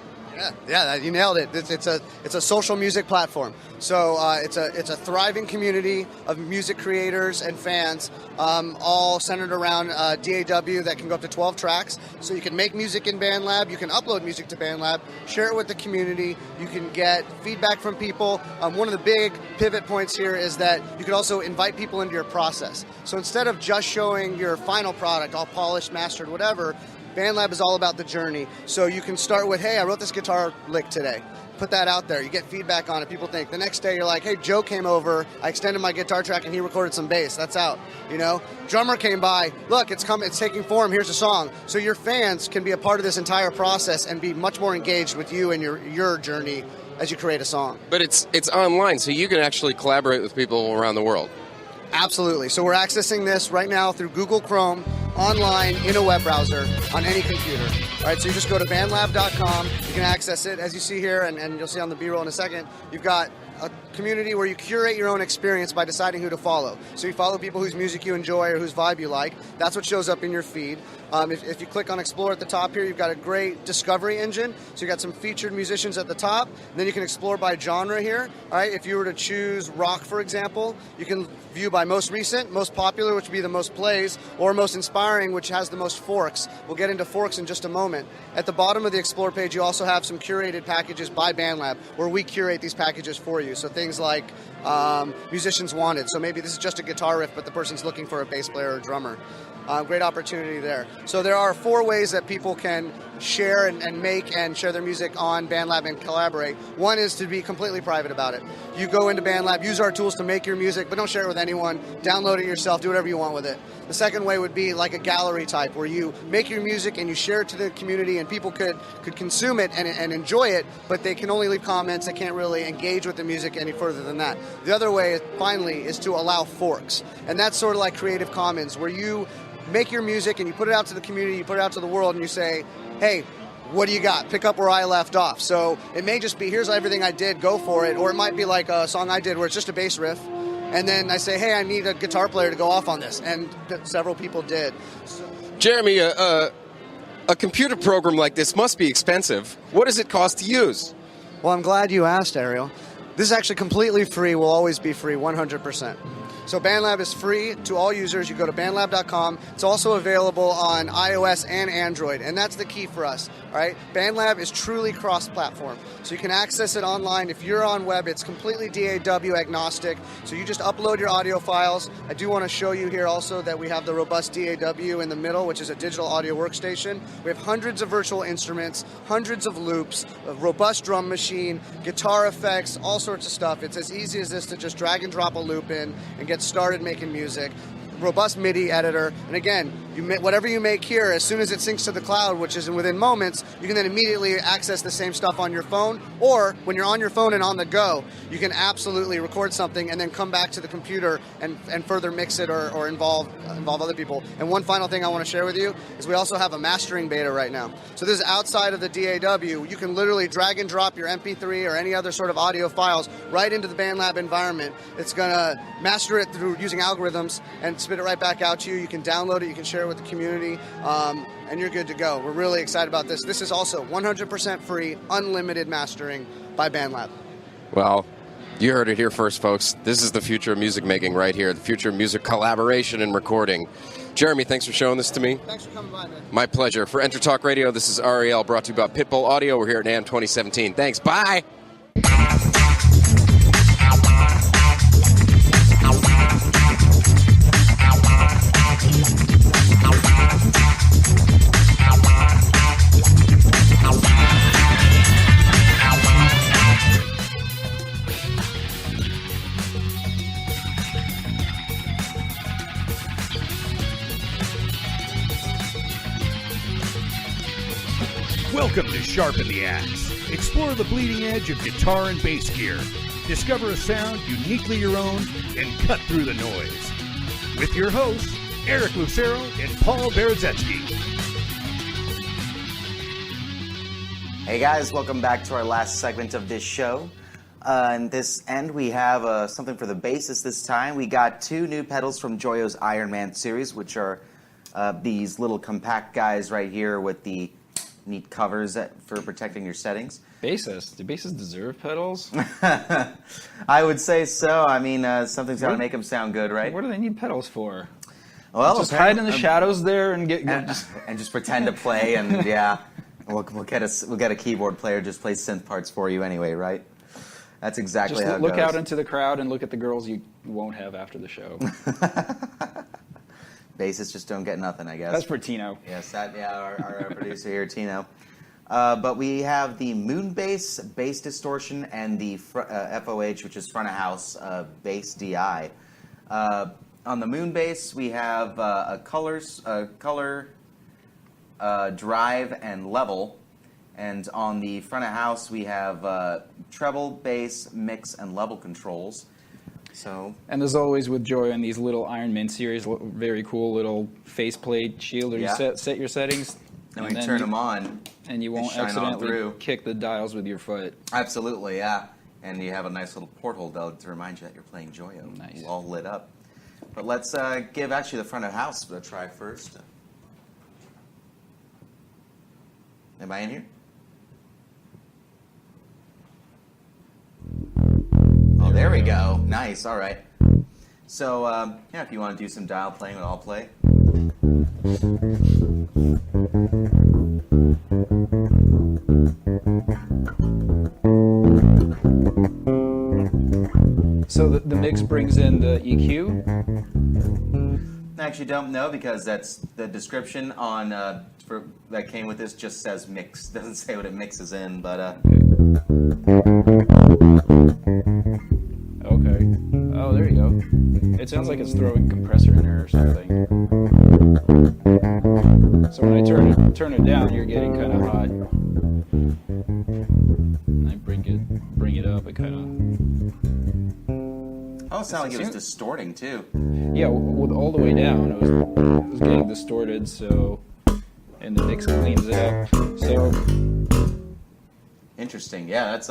Yeah, you nailed it. It's a social music platform. So it's a thriving community of music creators and fans, all centered around DAW that can go up to 12 tracks. So you can make music in BandLab, you can upload music to BandLab, share it with the community, you can get feedback from people. One of the big pivot points here is that you can also invite people into your process. So instead of just showing your final product, all polished, mastered, whatever, BandLab is all about the journey. So you can start with, hey, I wrote this guitar lick today. Put that out there. You get feedback on it. People think. The next day you're like, hey, Joe came over. I extended my guitar track and he recorded some bass. That's out. Drummer came by. Look, it's taking form. Here's a song. So your fans can be a part of this entire process and be much more engaged with you and your journey as you create a song. But it's online, so you can actually collaborate with people around the world. Absolutely. So we're accessing this right now through Google Chrome, online, in a web browser, on any computer. All right, so you just go to bandlab.com. You can access it, as you see here, and you'll see on the B-roll in a second. You've got a community where you curate your own experience by deciding who to follow. So you follow people whose music you enjoy or whose vibe you like. That's what shows up in your feed. If you click on Explore at the top here, you've got a great discovery engine. So you've got some featured musicians at the top. And then you can explore by genre here. All right, if you were to choose rock, for example, you can view by most recent, most popular, which would be the most plays, or most inspiring, which has the most forks. We'll get into forks in just a moment. At the bottom of the Explore page, you also have some curated packages by BandLab, where we curate these packages for you. So things like musicians wanted. So maybe this is just a guitar riff, but the person's looking for a bass player or drummer. Great opportunity there. So there are 4 ways that people can share and make and share their music on BandLab and collaborate. One is to be completely private about it. You go into BandLab, use our tools to make your music, but don't share it with anyone. Download it yourself, do whatever you want with it. The second way would be like a gallery type, where you make your music and you share it to the community, and people could consume it and enjoy it, but they can only leave comments. They can't really engage with the music any further than that. The other way, finally, is to allow forks. And that's sort of like Creative Commons, where you make your music and you put it out to the community, you put it out to the world, and you say, hey, what do you got? Pick up where I left off. So it may just be, here's everything I did, go for it. Or it might be like a song I did where it's just a bass riff. And then I say, hey, I need a guitar player to go off on this. And several people did. Jeremy, a computer program like this must be expensive. What does it cost to use? Well, I'm glad you asked, Ariel. This is actually completely free, will always be free, 100%. So BandLab is free to all users. You go to bandlab.com. It's also available on iOS and Android, and that's the key for us. All right, BandLab is truly cross-platform, so you can access it online. If you're on web, it's completely DAW agnostic, so you just upload your audio files. I do want to show you here also that we have the robust DAW in the middle, which is a digital audio workstation. We have hundreds of virtual instruments, hundreds of loops, a robust drum machine, guitar effects, all sorts of stuff. It's as easy as this to just drag and drop a loop in and get started making music. Robust MIDI editor, and again, whatever you make here, as soon as it syncs to the cloud, which is within moments, you can then immediately access the same stuff on your phone, or when you're on your phone and on the go, you can absolutely record something and then come back to the computer and further mix it or involve other people. And one final thing I want to share with you is we also have a mastering beta right now. So this is outside of the DAW. You can literally drag and drop your MP3 or any other sort of audio files right into the BanLab environment. It's going to master it through using algorithms and spit it right back out to you. You can download it, you can share it with the community, and you're good to go. We're really excited about this. This is also 100% free, unlimited mastering by BanLab. Well, you heard it here first, folks. This is the future of music making right here, the future of music collaboration and recording. Jeremy, thanks for showing this to me. Thanks for coming by, man. My pleasure. For EnterTalk Radio, this is Ariel, brought to you by Pitbull Audio. We're here at NAMM 2017. Thanks. Bye. Welcome to Sharpen the Axe. Explore the bleeding edge of guitar and bass gear. Discover a sound uniquely your own and cut through the noise. With your hosts, Eric Lucero and Paul Berezetsky. Hey guys, welcome back to our last segment of this show. In this end, we have something for the bassist this time. We got two new pedals from Joyo's Ironman series, which are these little compact guys right here with the neat covers for protecting your settings. Bassists? Do bassists deserve pedals? I would say so. I mean, something's got to make them sound good, right? What do they need pedals for? Well, just hide in the shadows there and just pretend to play, and yeah, we'll get a keyboard player just play synth parts for you anyway, right? That's exactly how it goes. Look out into the crowd and look at the girls you won't have after the show. Bassists just don't get nothing, I guess. That's for Tino. Yes, our producer here, Tino. But we have the Moonbase bass distortion and the F.O.H, which is front of house bass DI. On the Moonbase, we have a color, drive, and level. And on the front of house, we have treble, bass, mix, and level controls. So, and as always with Joyo and these little Ironman series, very cool little faceplate shield. You set your settings. And when you turn them on, and you won't accidentally kick the dials with your foot. Absolutely, yeah. And you have a nice little porthole to remind you that you're playing Joyo. Nice. All lit up. But let's give actually the front of house a try first. Am I in here? Oh, there we go. Nice. All right. So, yeah, if you want to do some dial playing, I'll play. So the mix brings in the EQ? I actually don't know because that's the description on that came with this just says mix. Doesn't say what it mixes in, but okay. Oh, there you go. It sounds like it's throwing compressor in there or something. So when I turn it down, you're getting kind of hot. And I bring it up, it kind of. Oh, it sounded like it was distorting too. Yeah, with all the way down, it was getting distorted. So, and the mix cleans it up. So. Interesting. Yeah, that's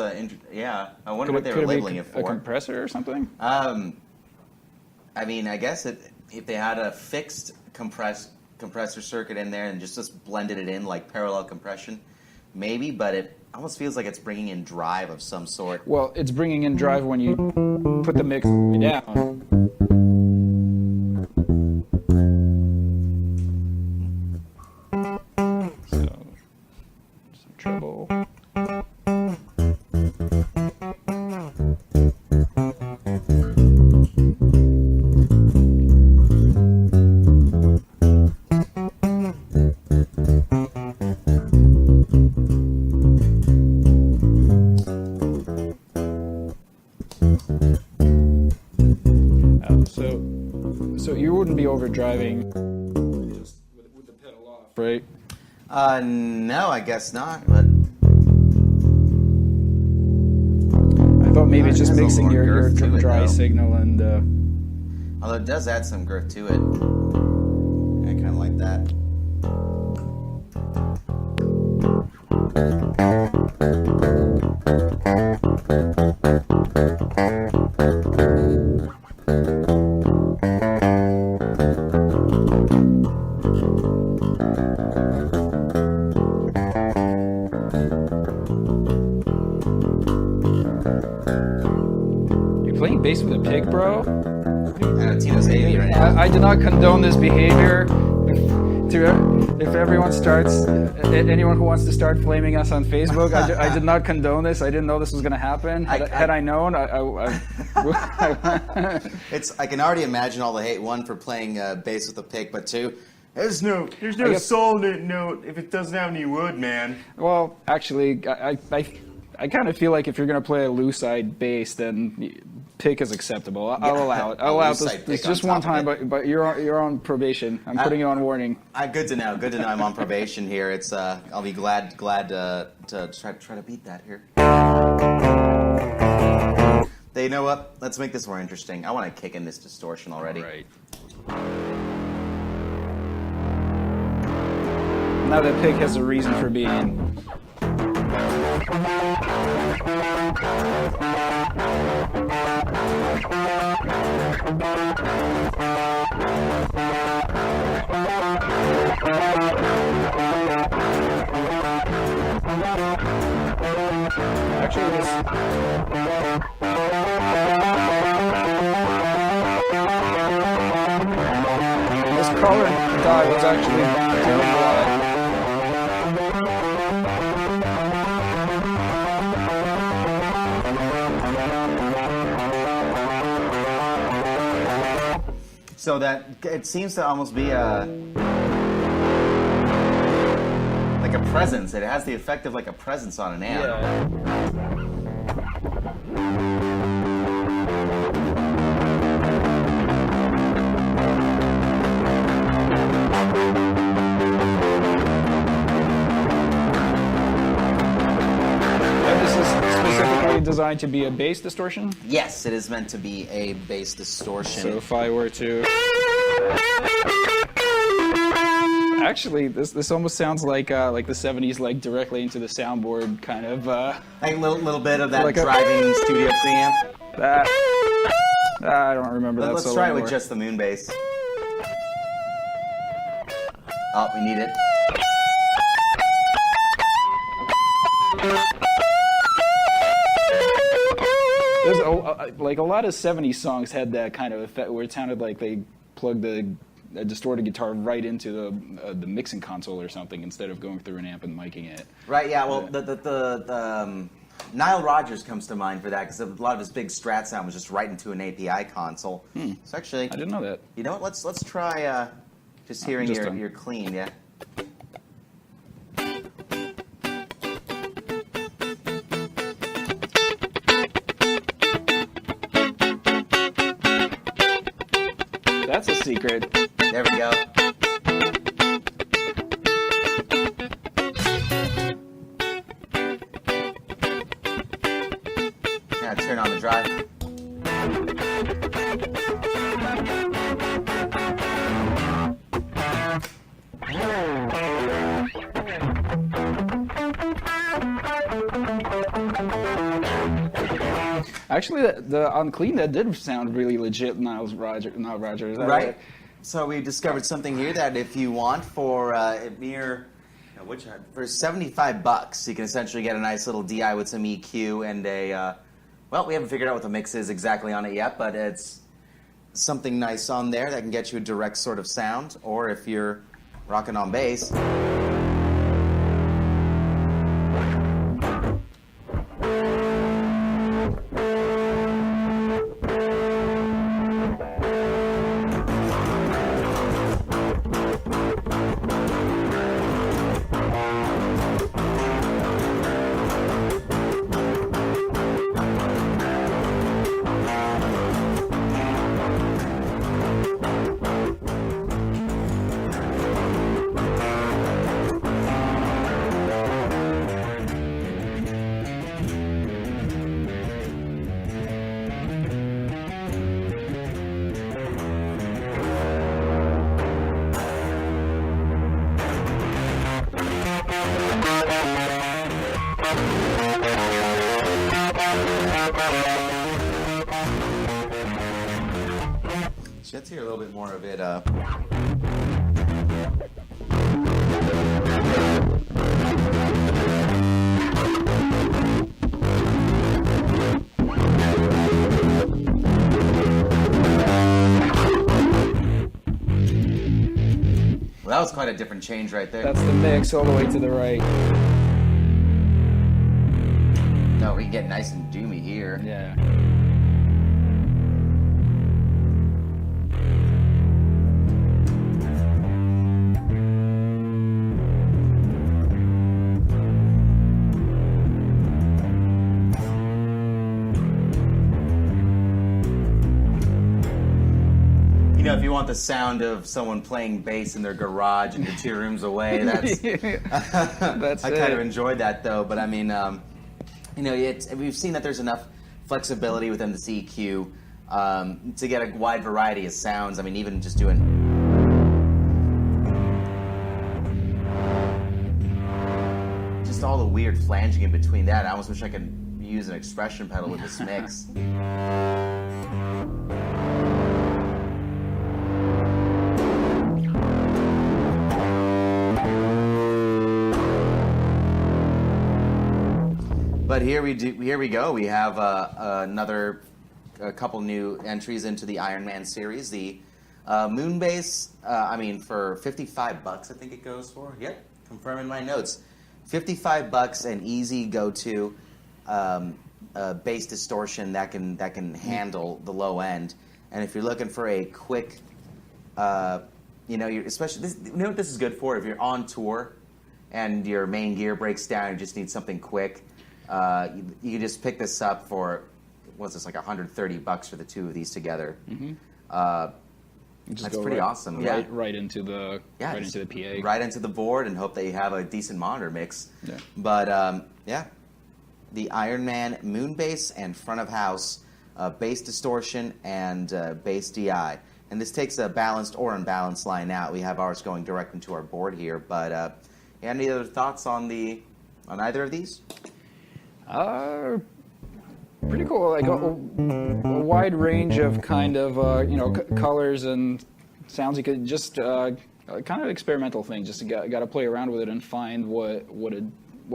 yeah. I wonder what they were labeling it for. A compressor or something? I mean, I guess if they had a fixed compressor circuit in there and just blended it in like parallel compression, maybe. But it almost feels like it's bringing in drive of some sort. Well, it's bringing in drive when you put the mix down. So, some treble. So you wouldn't be overdriving with right? No, I guess not. But I thought maybe it's It just has a mixing little your girth to it, dry though. signal and. although it does add some girth to it. I kind of like that. You're playing bass with a pig, bro? Tino's hating me right now. I do not condone this behavior. If everyone starts, anyone who wants to start flaming us on Facebook, I did not condone this. I didn't know this was going to happen. Had I known, I can already imagine all the hate. One, for playing bass with a pick, but two, there's no guess- soul note if it doesn't have any wood, man. Well, actually, I kind of feel like if you're going to play a loose-side bass, then pick is acceptable. I'll allow it. I'll allow loose-side this pick just on one top of time, it. but you're on probation. I'm putting you on warning. Good to know. Good to know. I'm on probation here. It's I'll be glad to try to beat that here. You know what? Let's make this more interesting. I want to kick in this distortion already. Right. Now that pig has a reason for being. Actually, this color dye was actually doing a lot. So that it seems to almost be like a presence. It has the effect of like a presence on an amp. Yeah. And this is specifically designed to be a bass distortion. Yes, it is meant to be a bass distortion. So if I were to, actually, this almost sounds like the '70s, like directly into the soundboard kind of. Like a little bit of that Like a- driving studio preamp. That I don't remember that. Let's solo try it anymore. with just the Moonbase. Oh, we need it. There's like a lot of '70s songs had that kind of effect where it sounded like they plugged a distorted guitar right into the mixing console or something instead of going through an amp and miking it. Right, yeah, well, the Nile Rodgers comes to mind for that because a lot of his big Strat sound was just right into an API console. So actually, I didn't know that. you know what? Let's try just hearing just your clean, yeah. That's a secret. There we go. Now turn on the drive. Actually, the on clean that did sound really legit. Nile Rodgers. Right. So we discovered something here that if you want for a mere, for $75, you can essentially get a nice little DI with some EQ and a, well, we haven't figured out what the mix is exactly on it yet, but it's something nice on there that can get you a direct sort of sound, or if you're rocking on bass. So let's hear a little bit more of it. Well, that was quite a different change right there. That's the mix all the way to the right. No, we can get nice and doomy here. Yeah. If you want the sound of someone playing bass in their garage and you're 2 rooms away, that's I kind of enjoyed that though. But I mean, we've seen that there's enough flexibility within the CQ to get a wide variety of sounds. I mean, even just doing just all the weird flanging in between that. I almost wish I could use an expression pedal with this mix. But here we go. We have another couple new entries into the Ironman series. The Moonbase. For $55, I think it goes for. Yep, confirming my notes. $55, an easy go-to bass distortion that can handle the low end. And if you're looking for a quick, especially this, what this is good for if you're on tour and your main gear breaks down, you just need something quick. You can just pick this up for, what's this, like $130 for the 2 of these together. Mm-hmm. That's pretty awesome. Right into the into the PA. Right into the board, and hope that you have a decent monitor mix. Yeah. But the Ironman Moonbase and front of house bass distortion and bass DI. And this takes a balanced or unbalanced line out. We have ours going direct into our board here. But any other thoughts on either of these? Pretty cool. Like a wide range of kind of colors and sounds. You could just kind of experimental thing. Just got to play around with it and find what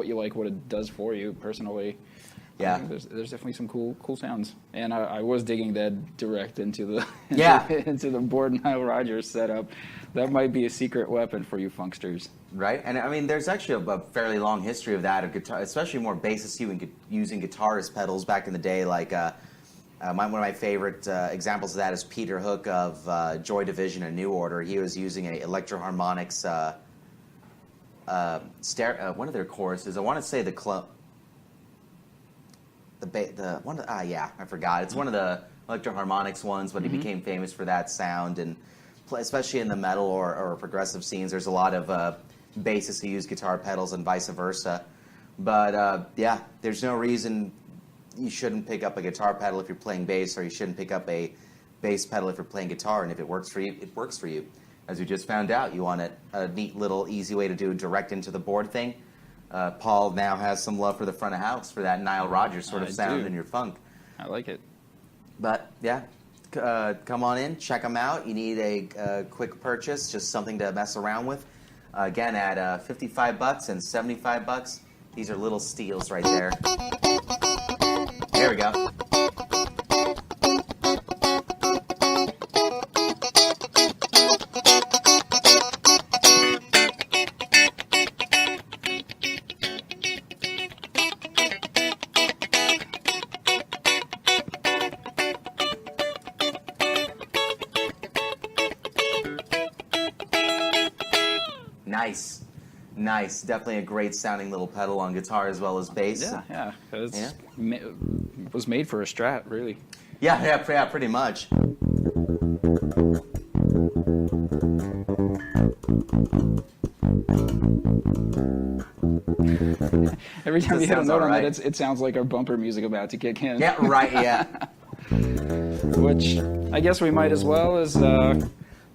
you like, what it does for you personally. Yeah, there's definitely some cool sounds. And I was digging that direct into the into the board Nile Rodgers setup. That might be a secret weapon for you funksters. Right, and I mean, there's actually a fairly long history of that, of guitar, especially more bassists using guitar as pedals back in the day. Like one of my favorite examples of that is Peter Hook of Joy Division and New Order. He was using a Electro-Harmonix one of their choruses. I want to say I forgot. It's one of the Electro-Harmonix ones, but he became famous for that sound, and especially in the metal or progressive scenes, there's a lot of bassists who use guitar pedals and vice versa. But there's no reason you shouldn't pick up a guitar pedal if you're playing bass, or you shouldn't pick up a bass pedal if you're playing guitar. And if it works for you, it works for you. As we just found out, you want a neat little easy way to do a direct into the board thing. Paul now has some love for the front of house, for that Nile Rodgers sort of sound in your funk. I like it. But come on in, check them out. You need a quick purchase, just something to mess around with. Again, at $55 and $75, these are little steals right there. There we go. Nice. Definitely a great sounding little pedal on guitar as well as bass. Yeah. It was made for a Strat, really. Yeah, pretty much. Every time you hit a note on it, it sounds like our bumper music about to kick in. Yeah, right, yeah. Which I guess we might as well as...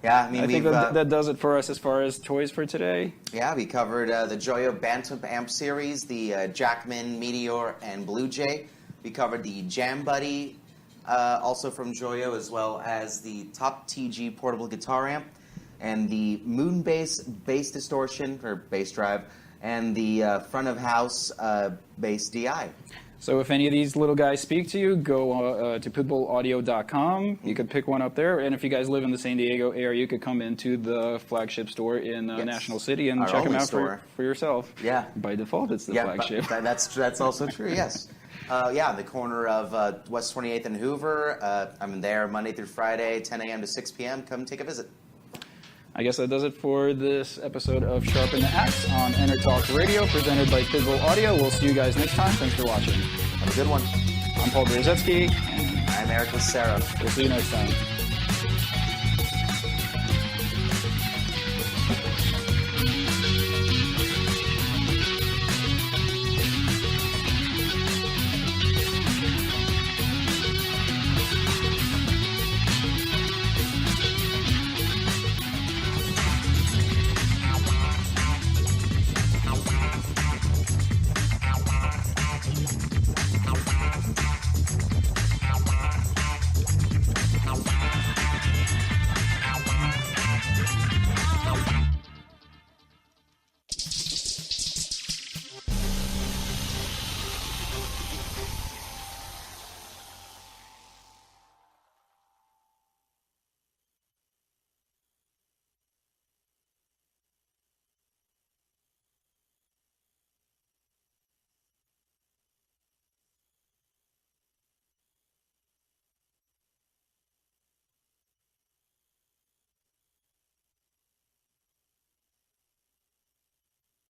I think that does it for us as far as toys for today. Yeah, we covered the Joyo BanTamP amp series, the Jackman, Meteor, and Bluejay. We covered the Jam Buddy, also from Joyo, as well as the Top TG portable guitar amp, and the Moonbase bass distortion, or bass drive, and the front of house bass DI. So if any of these little guys speak to you, go to pitbullaudio.com. You could pick one up there. And if you guys live in the San Diego area, you could come into the flagship store in National City and Our check them only out store. for yourself. Yeah. By default, it's the flagship. That's also true, yes. Yeah, the corner of West 28th and Hoover. I'm there Monday through Friday, 10 a.m. to 6 p.m. Come take a visit. I guess that does it for this episode of Sharpen the Axe on EnterTalk Radio, presented by Pitbull Audio. We'll see you guys next time. Thanks for watching. Have a good one. I'm Paul Brzezinski. I'm Eric Lucero. We'll see you next time.